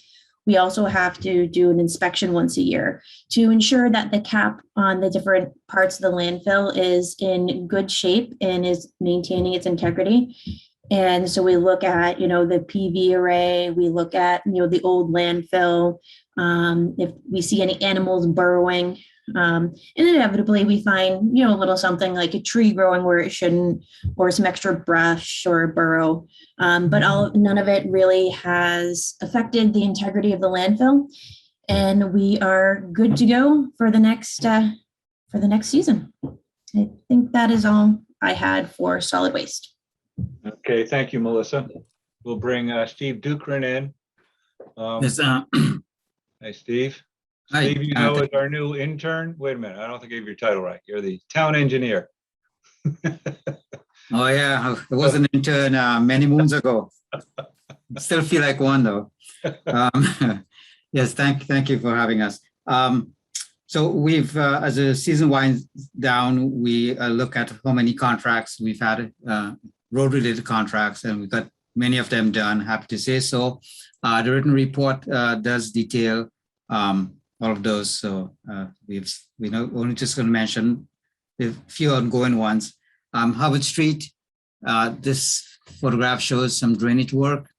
We also have to do an inspection once a year to ensure that the cap on the different parts of the landfill is in good shape and is maintaining its integrity. And so we look at, the PV array, we look at, the old landfill, if we see any animals burrowing, and inevitably we find, a little something like a tree growing where it shouldn't, or some extra brush or a burrow. But none of it really has affected the integrity of the landfill. And we are good to go for the next season. I think that is all I had for solid waste. Okay, thank you, Melissa. We'll bring Steve Dukrin in. Yes, Hey, Steve. Hi, Steve, is our new intern. Wait a minute, I don't think I gave your title right. You're the town engineer. Oh yeah, I was an intern many moons ago. Still feel like one though. Yes, thank you for having us. So we've, as the season winds down, we look at how many contracts we've had, road-related contracts, and we've got many of them done, happy to say so. The written report does detail all of those. So we're not only just going to mention a few ongoing ones. Harvard Street, this photograph shows some drainage work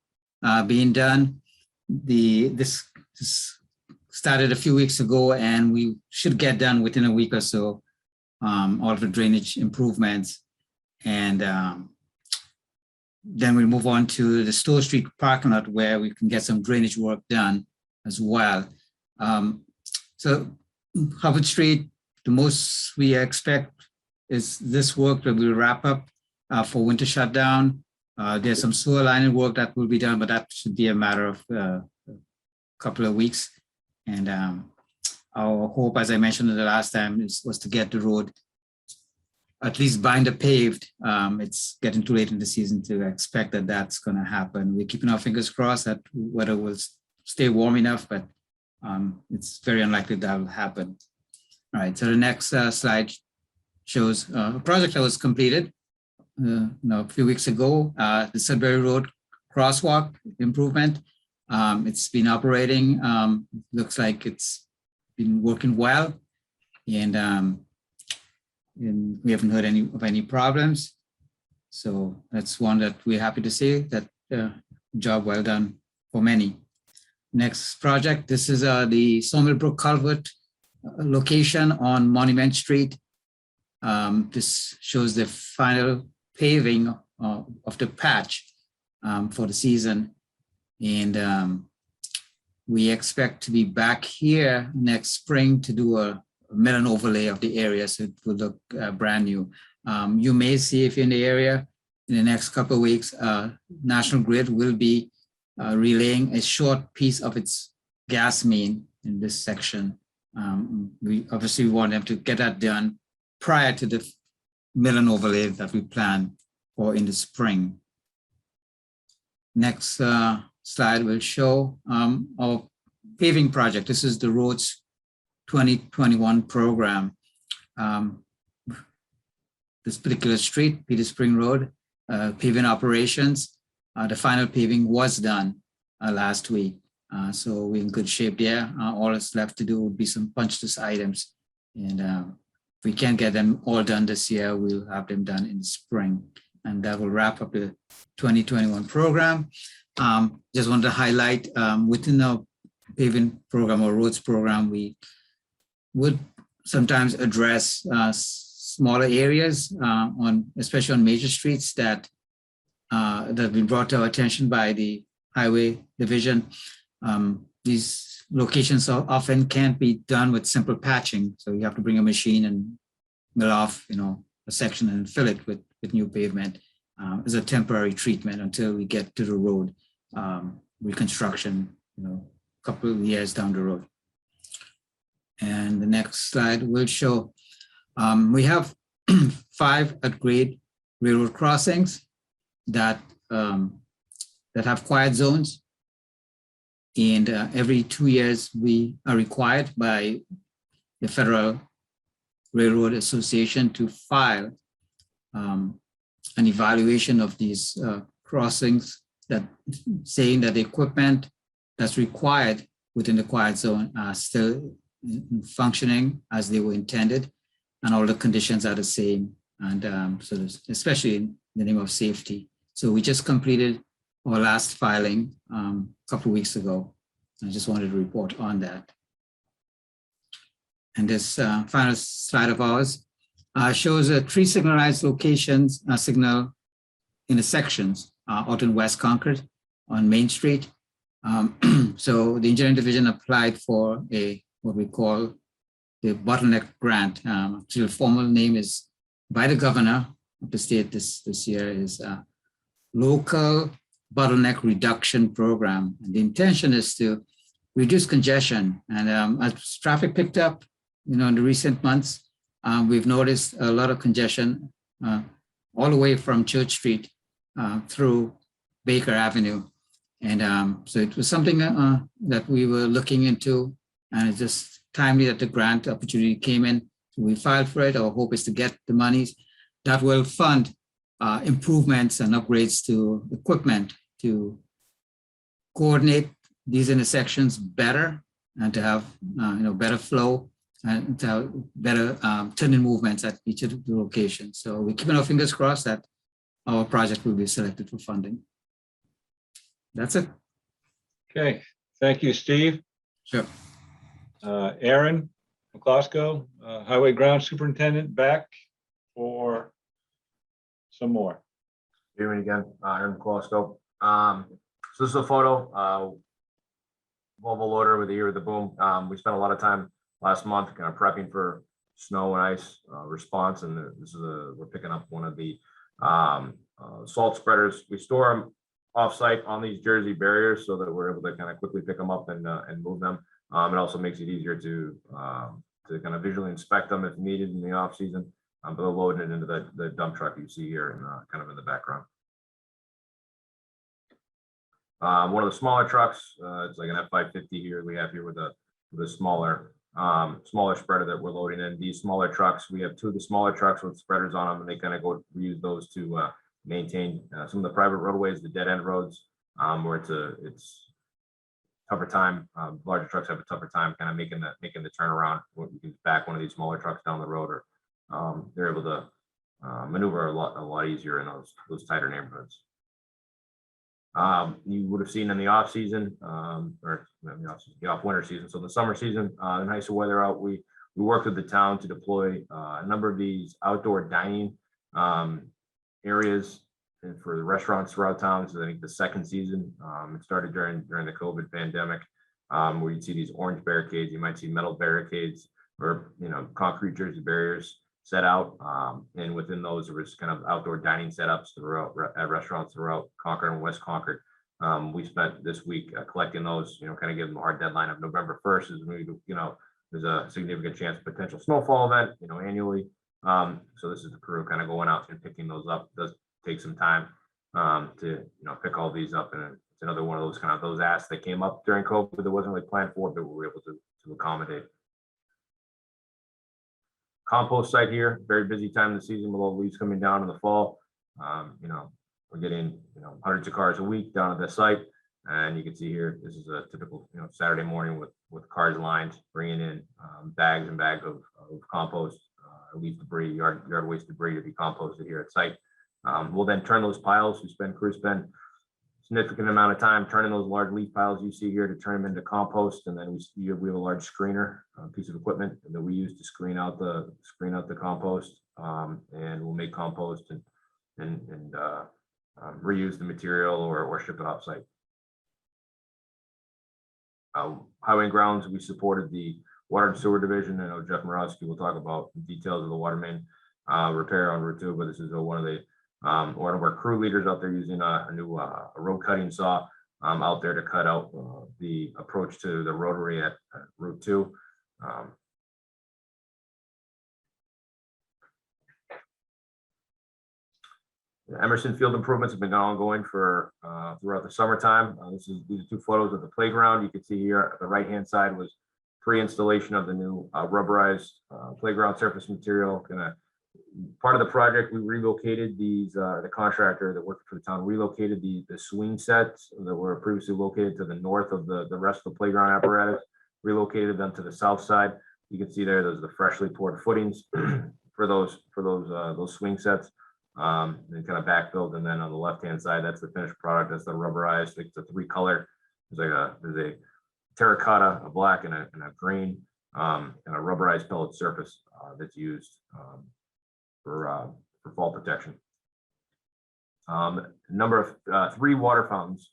being done. This started a few weeks ago, and we should get done within a week or so, all of the drainage improvements. And then we move on to the Store Street parking lot, where we can get some drainage work done as well. So Harvard Street, the most we expect is this work that will wrap up for winter shutdown. There's some sewer lining work that will be done, but that should be a matter of a couple of weeks. And our hope, as I mentioned the last time, was to get the road at least binder paved. It's getting too late in the season to expect that that's going to happen. We're keeping our fingers crossed that weather will stay warm enough, but it's very unlikely that will happen. All right, so the next slide shows a project that was completed a few weeks ago, the Sudbury Road Crosswalk improvement. It's been operating. Looks like it's been working well, and we haven't heard of any problems. So that's one that we're happy to say that job well done for many. Next project, this is the Sommel Brook Culvert location on Monument Street. This shows the final paving of the patch for the season. And we expect to be back here next spring to do a mill and overlay of the area, so it will look brand new. You may see, if you're in the area, in the next couple of weeks, National Grid will be relaying a short piece of its gas main in this section. We obviously want them to get that done prior to the mill and overlay that we plan for in the spring. Next slide will show our paving project. This is the Roads 2021 program. This particular street, Peter Spring Road, paving operations. The final paving was done last week. So we're in good shape there. All that's left to do would be some punch list items. And if we can't get them all done this year, we'll have them done in the spring. And that will wrap up the 2021 program. Just wanted to highlight within our paving program or roads program, we would sometimes address smaller areas especially on major streets that have been brought to our attention by the highway division. These locations often can't be done with simple patching. So you have to bring a machine and mill off, a section and fill it with new pavement as a temporary treatment until we get to the road reconstruction, a couple of years down the road. And the next slide will show we have 5 at-grade railroad crossings that have quiet zones. And every 2 years, we are required by the Federal Railroad Association to file an evaluation of these crossings, that saying that the equipment that's required within the quiet zone are still functioning as they were intended, and all the conditions are the same. And so especially in the name of safety. So we just completed our last filing a couple of weeks ago. I just wanted to report on that. And this final slide of ours shows 3 signalized locations, signal intersections out in West Concord on Main Street. So the engineering division applied for what we call the Bottleneck grant. Actually, the formal name is by the governor of the state this year is Local Bottleneck Reduction Program. And the intention is to reduce congestion. And as traffic picked up, in the recent months, we've noticed a lot of congestion all the way from Church Street through Baker Avenue. And so it was something that we were looking into, and it's just timely that the grant opportunity came in. So we filed for it. Our hope is to get the monies that will fund improvements and upgrades to equipment to coordinate these intersections better and to have better flow and to have better turning movements at each of the locations. So we're keeping our fingers crossed that our project will be selected for funding. That's it. Okay, thank you, Steve. Sure. Aaron McCloskey, Highway Ground Superintendent, back for some more. Evening again, Aaron McCloskey. So this is a photo, Volvo loader with the ear of the boom. We spent a lot of time last month kind of prepping for snow and ice response, and we're picking up one of the salt spreaders. We store them off-site on these Jersey barriers so that we're able to kind of quickly pick them up and move them. It also makes it easier to kind of visually inspect them if needed in the off season. But they're loading it into the dump truck you see here and kind of in the background. One of the smaller trucks, it's like an F550 here we have here with a smaller spreader that we're loading in. These smaller trucks, we have two of the smaller trucks with spreaders on them, and they kind of use those to maintain some of the private roadways, the dead end roads, where it's tougher time. Larger trucks have a tougher time kind of making the turnaround. We can back one of these smaller trucks down the road, or they're able to maneuver a lot easier in those tighter neighborhoods. You would have seen in the off season, or the off winter season. So the summer season, the nicer weather out, we worked with the town to deploy a number of these outdoor dining areas and for the restaurants throughout town. So I think the second season, it started during the COVID pandemic, where you'd see these orange barricades. You might see metal barricades or concrete Jersey barriers set out, and within those there was kind of outdoor dining setups throughout at restaurants throughout Concord and West Concord. We spent this week collecting those, kind of giving them a hard deadline of November 1st is when there's a significant chance of potential snowfall event, annually. So this is the crew kind of going out and picking those up. It does take some time to pick all these up, and it's another one of those asks that came up during COVID that wasn't really planned for, but we were able to accommodate. Compost site here, very busy time of the season with all the leaves coming down in the fall. We're getting hundreds of cars a week down at the site, and you can see here this is a typical Saturday morning with cars lined, bringing in bags and bags of compost, leaf debris, yard waste debris to be composted here at site. We'll then turn those piles. Crews spend significant amount of time turning those large leaf piles you see here to turn them into compost, and then we have a large screener, piece of equipment that we use to screen out the compost, and we'll make compost and reuse the material or ship it off site. Highway and grounds, we supported the water and sewer division. I know Jeff Marowski will talk about the details of the water main repair on Route 2, but this is one of our crew leaders out there using a new road cutting saw out there to cut out the approach to the rotary at Route 2. Emerson field improvements have been ongoing for throughout the summertime. These are two photos of the playground. You can see here the right-hand side was pre-installation of the new rubberized playground surface material. Part of the project, we relocated these, the contractor that worked for the town relocated the swing sets that were previously located to the north of the rest of the playground apparatus, relocated them to the south side. You can see there, those are the freshly poured footings for those swing sets, and kind of backfilled. And then on the left-hand side, that's the finished product. That's the rubberized. It's a three-color. There's a terracotta, a black, and a green, and a rubberized pellet surface that's used for fall protection. Number of 3 water fountains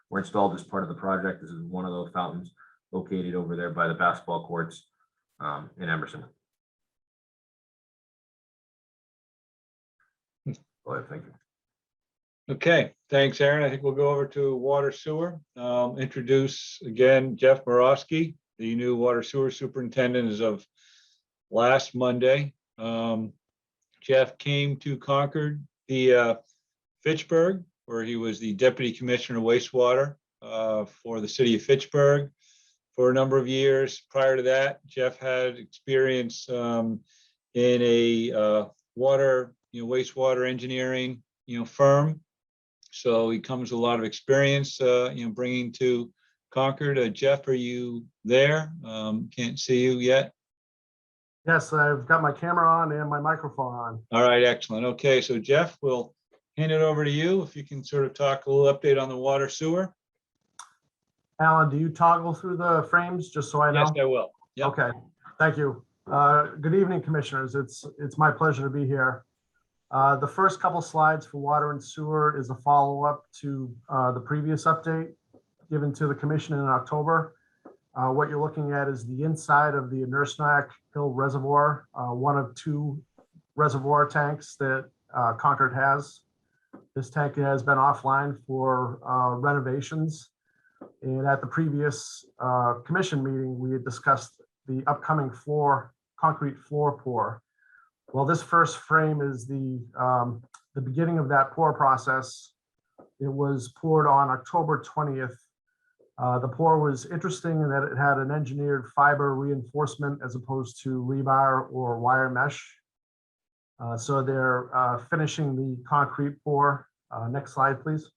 were installed as part of the project. This is one of those fountains located over there by the basketball courts in Emerson. Go ahead, thank you. Okay, thanks, Aaron. I think we'll go over to water sewer. Introduce again Jeff Marowski, the new water sewer superintendent as of last Monday. Jeff came to Concord via Fitchburg, where he was the deputy commissioner of wastewater for the city of Fitchburg for a number of years. Prior to that, Jeff had experience in a water, wastewater engineering, firm. So he comes with a lot of experience, bringing to Concord. Jeff, are you there? Can't see you yet. Yes, I've got my camera on and my microphone on. All right, excellent. Okay, so Jeff, we'll hand it over to you. If you can sort of talk a little update on the water sewer. Alan, do you toggle through the frames just so I know? Yes, I will. Yep. Okay, thank you. Good evening, commissioners. It's my pleasure to be here. The first couple slides for water and sewer is a follow-up to the previous update given to the commission in October. What you're looking at is the inside of the Neck Hill Reservoir, one of two reservoir tanks that Concord has. This tank has been offline for renovations. And at the previous commission meeting, we had discussed the upcoming concrete floor pour. Well, this first frame is the beginning of that pour process. It was poured on October 20th. The pour was interesting in that it had an engineered fiber reinforcement as opposed to rebar or wire mesh. So they're finishing the concrete pour. Next slide, please.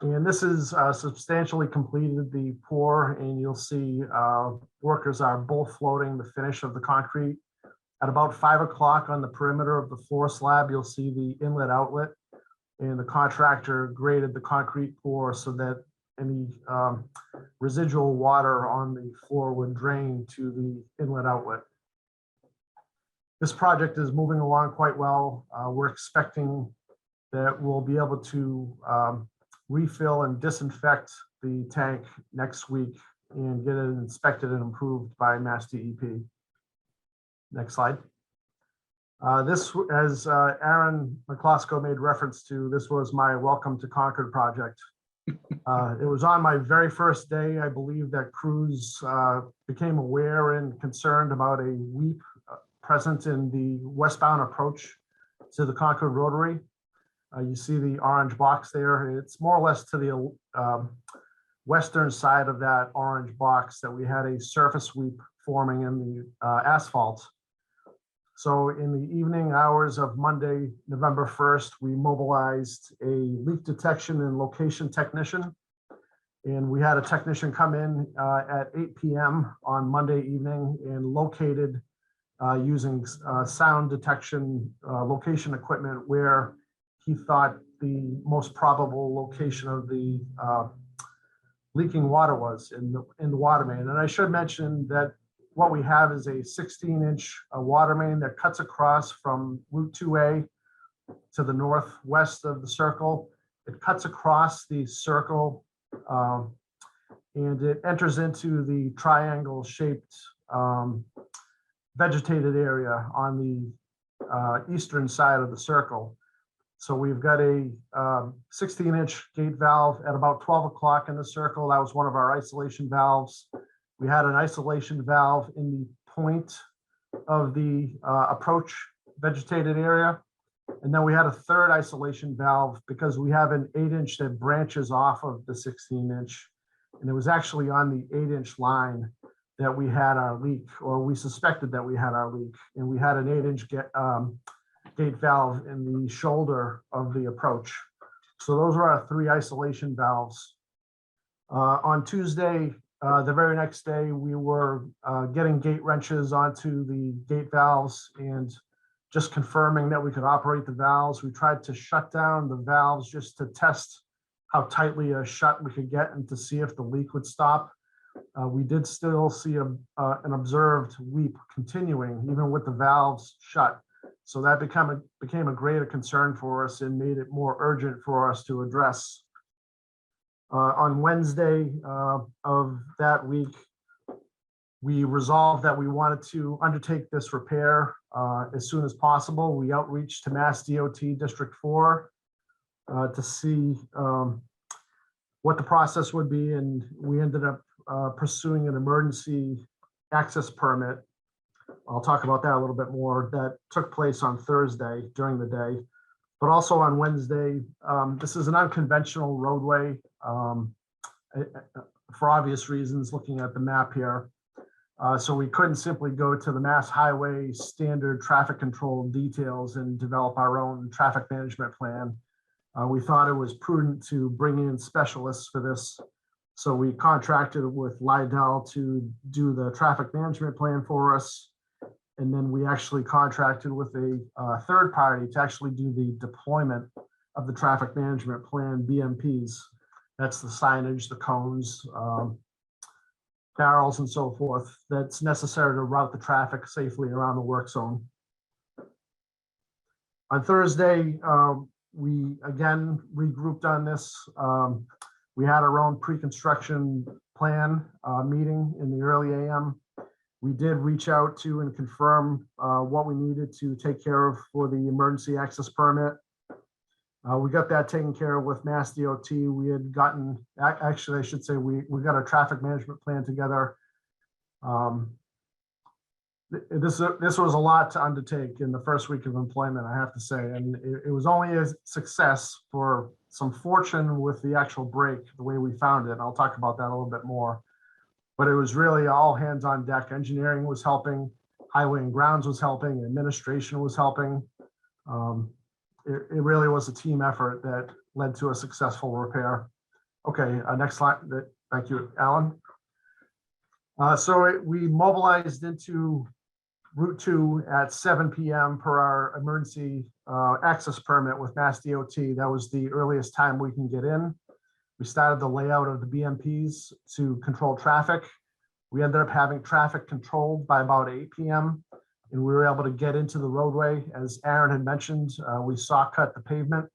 And this is substantially completed the pour, and you'll see workers are bull floating the finish of the concrete. At about 5 o'clock on the perimeter of the floor slab, you'll see the inlet outlet, and the contractor graded the concrete pour so that any residual water on the floor would drain to the inlet outlet. This project is moving along quite well. We're expecting that we'll be able to refill and disinfect the tank next week and get it inspected and approved by Mass DEP. Next slide. This, as Aaron McCloskey made reference to, this was my Welcome to Concord project. It was on my very first day, I believe, that crews became aware and concerned about a weep present in the westbound approach to the Concord Rotary. You see the orange box there. It's more or less to the western side of that orange box that we had a surface weep forming in the asphalt. So in the evening hours of Monday, November 1st, we mobilized a leak detection and location technician. And we had a technician come in at 8 p.m. on Monday evening and located using sound detection location equipment where he thought the most probable location of the leaking water was in the water main. And I should mention that what we have is a 16-inch water main that cuts across from Route 2A to the northwest of the circle. It cuts across the circle and it enters into the triangle-shaped vegetated area on the eastern side of the circle. So we've got a 16-inch gate valve at about 12 o'clock in the circle. That was one of our isolation valves. We had an isolation valve in the point of the approach vegetated area. And then we had a third isolation valve because we have an 8-inch that branches off of the 16-inch. And it was actually on the 8-inch line that we had our leak, or we suspected that we had our leak. And we had an 8-inch gate valve in the shoulder of the approach. So those were our 3 isolation valves. On Tuesday, the very next day, we were getting gate wrenches onto the gate valves and just confirming that we could operate the valves. We tried to shut down the valves just to test how tightly a shut we could get and to see if the leak would stop. We did still see an observed weep continuing even with the valves shut. So that became a greater concern for us and made it more urgent for us to address. On Wednesday of that week, we resolved that we wanted to undertake this repair as soon as possible. We outreached to Mass DOT District 4 to see what the process would be, and we ended up pursuing an emergency access permit. I'll talk about that a little bit more. That took place on Thursday during the day, but also on Wednesday. This is an unconventional roadway for obvious reasons, looking at the map here. So we couldn't simply go to the Mass Highway standard traffic control details and develop our own traffic management plan. We thought it was prudent to bring in specialists for this. So we contracted with Lydell to do the traffic management plan for us. And then we actually contracted with a third party to actually do the deployment of the traffic management plan, BMPs. That's the signage, the cones, barrels and so forth that's necessary to route the traffic safely around the work zone. On Thursday, we again regrouped on this. We had our own pre-construction plan meeting in the early AM. We did reach out to and confirm what we needed to take care of for the emergency access permit. We got that taken care of with Mass DOT. We had gotten, actually, I should say, we got a traffic management plan together. This was a lot to undertake in the first week of employment, I have to say, and it was only a success for some fortune with the actual break, the way we found it. And I'll talk about that a little bit more. But it was really all hands on deck. Engineering was helping, highway and grounds was helping, administration was helping. It really was a team effort that led to a successful repair. Okay, next slide. Thank you, Alan. So we mobilized into Route 2 at 7 p.m. per our emergency access permit with Mass DOT. That was the earliest time we can get in. We started the layout of the BMPs to control traffic. We ended up having traffic controlled by about 8 p.m. and we were able to get into the roadway. As Aaron had mentioned, we saw cut the pavement,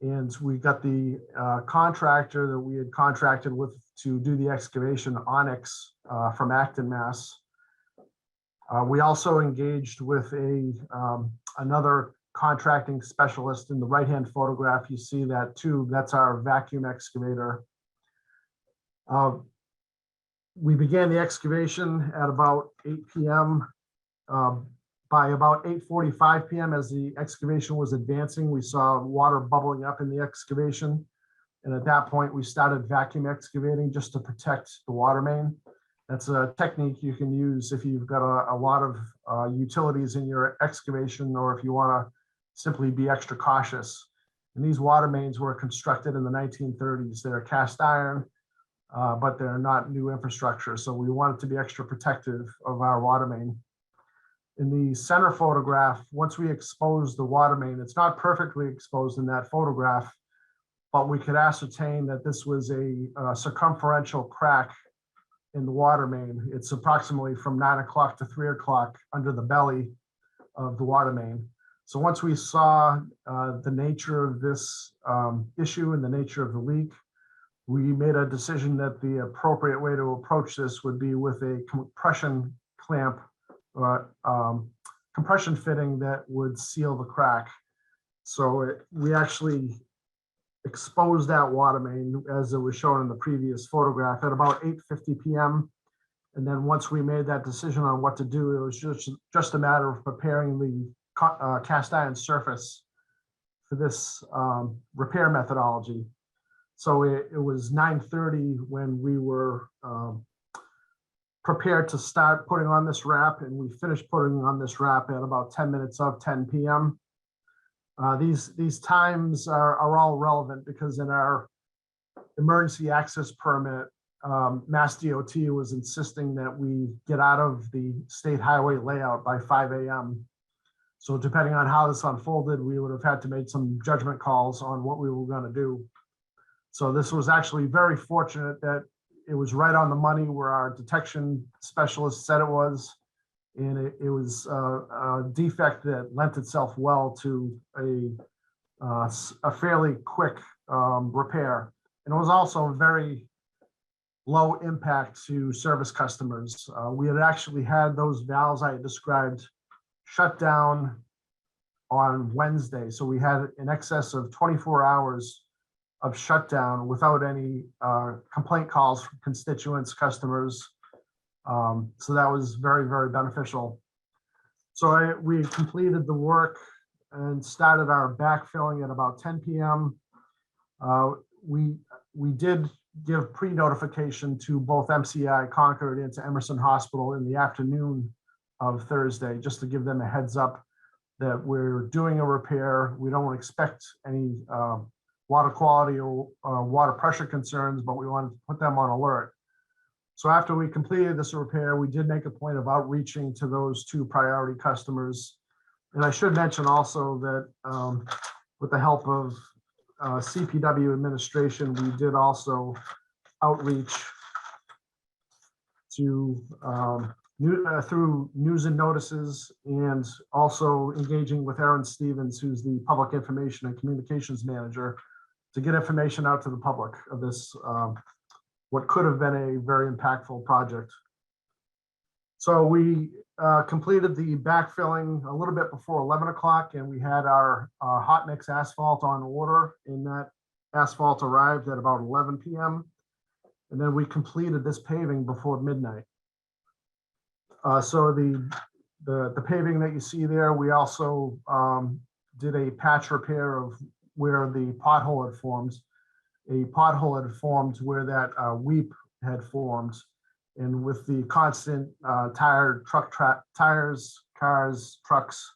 and we got the contractor that we had contracted with to do the excavation, Onyx, from Acton, Mass. We also engaged with another contracting specialist. In the right-hand photograph, you see that tube. That's our vacuum excavator. We began the excavation at about 8 p.m. By about 8:45 p.m., as the excavation was advancing, we saw water bubbling up in the excavation. And at that point, we started vacuum excavating just to protect the water main. That's a technique you can use if you've got a lot of utilities in your excavation, or if you want to simply be extra cautious. And these water mains were constructed in the 1930s. They're cast iron, but they're not new infrastructure. So we wanted to be extra protective of our water main. In the center photograph, once we exposed the water main, it's not perfectly exposed in that photograph, but we could ascertain that this was a circumferential crack in the water main. It's approximately from 9 o'clock to 3 o'clock under the belly of the water main. So once we saw the nature of this issue and the nature of the leak, we made a decision that the appropriate way to approach this would be with a compression clamp or compression fitting that would seal the crack. So we actually exposed that water main as it was shown in the previous photograph at about 8:50 p.m. And then once we made that decision on what to do, it was just a matter of preparing the cast iron surface for this repair methodology. So it was 9:30 when we were prepared to start putting on this wrap, and we finished putting on this wrap at about 10 minutes of 10 p.m. These times are all relevant because in our emergency access permit, Mass DOT was insisting that we get out of the state highway layout by 5 a.m. So depending on how this unfolded, we would have had to make some judgment calls on what we were going to do. So this was actually very fortunate that it was right on the money where our detection specialist said it was. And it was a defect that lent itself well to a fairly quick repair. And it was also very low impact to service customers. We had actually had those valves I had described shut down on Wednesday. So we had in excess of 24 hours of shutdown without any complaint calls from constituents, customers. So that was very, very beneficial. So we completed the work and started our backfilling at about 10 p.m. We did give pre-notification to both MCI Concord and to Emerson Hospital in the afternoon of Thursday, just to give them a heads up that we're doing a repair. We don't expect any water quality or water pressure concerns, but we wanted to put them on alert. So after we completed this repair, we did make a point of outreaching to those 2 priority customers. And I should mention also that with the help of CPW administration, we did also outreach to through news and notices, and also engaging with Aaron Stevens, who's the public information and communications manager, to get information out to the public of this, what could have been a very impactful project. So we completed the backfilling a little bit before 11 o'clock, and we had our hot mix asphalt on order, and that asphalt arrived at about 11 p.m. And then we completed this paving before midnight. So the paving that you see there, we also did a patch repair of where the pothole had formed. A pothole had formed where that weep had formed. And with the constant tires, cars, trucks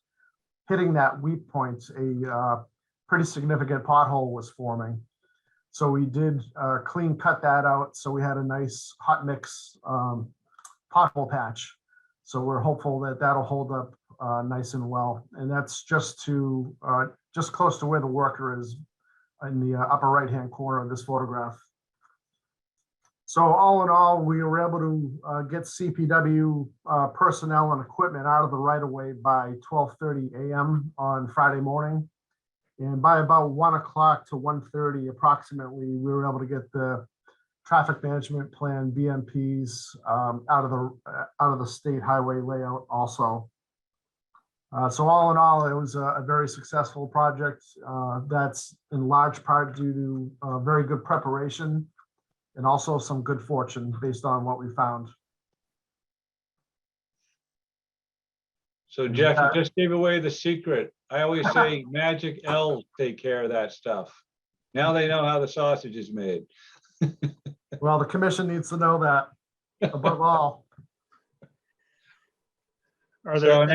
hitting that weep point, a pretty significant pothole was forming. So we did clean cut that out. So we had a nice hot mix pothole patch. So we're hopeful that that'll hold up nice and well. And that's just close to where the worker is in the upper right-hand corner of this photograph. So all in all, we were able to get CPW personnel and equipment out of the right-of-way by 12:30 a.m. on Friday morning. And by about 1 o'clock to 1:30 approximately, we were able to get the traffic management plan, BMPs, out of the state highway layout also. So all in all, it was a very successful project. That's in large part due to very good preparation and also some good fortune based on what we found. So Jeff, you just gave away the secret. I always say magic elves take care of that stuff. Now they know how the sausage is made. Well, the commission needs to know that above all. Are there So in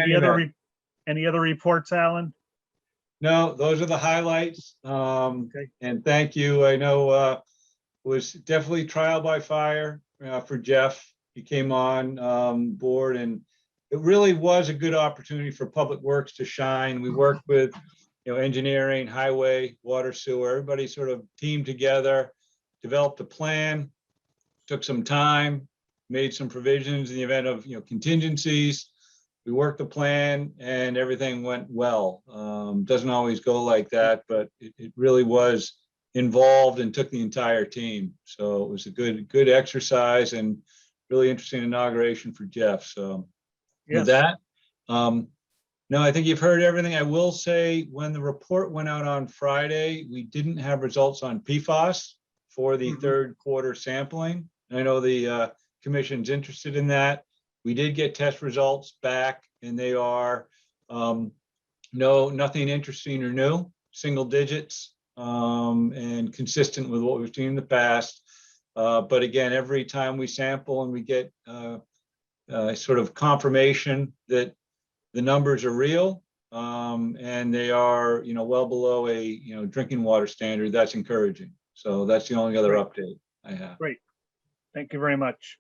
any other reports, Alan? No, those are the highlights. Okay. And thank you. I know it was definitely trial by fire for Jeff. He came on board, and it really was a good opportunity for Public Works to shine. We worked with, engineering, highway, water, sewer, everybody sort of teamed together, developed a plan, took some time, made some provisions in the event of, contingencies. We worked the plan and everything went well. Doesn't always go like that, but it really was involved and took the entire team. So it was a good exercise and really interesting inauguration for Jeff. So with that, no, I think you've heard everything. I will say when the report went out on Friday, we didn't have results on PFAS for the third quarter sampling. And I know the commission's interested in that. We did get test results back, and they are nothing interesting or new, single digits, and consistent with what we've seen in the past. But again, every time we sample and we get sort of confirmation that the numbers are real, and they are, well below a, drinking water standard, that's encouraging. So that's the only other update I have. Great. Thank you very much.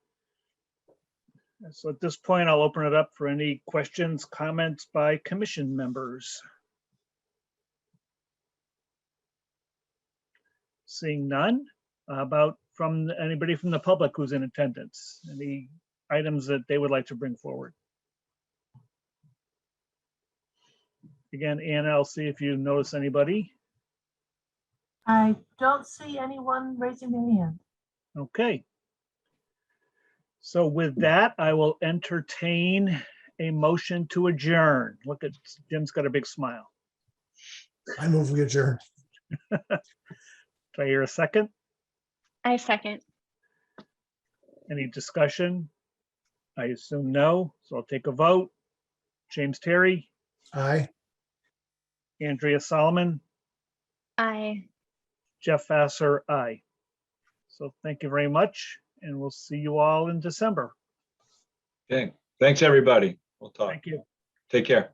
So at this point, I'll open it up for any questions, comments by commission members. Seeing none, about from anybody from the public who's in attendance, any items that they would like to bring forward. Again, Anna, I'll see if you notice anybody. I don't see anyone raising their hand. Okay. So with that, I will entertain a motion to adjourn. Look at Jim's got a big smile. I move we adjourn. Do I hear a second? I second. Any discussion? I assume no, so I'll take a vote. James Terry, Aye. Andrea Solomon, Aye. Jeff Vassar, aye. So thank you very much, and we'll see you all in December. Okay, thanks, everybody. We'll talk. Thank you. Take care.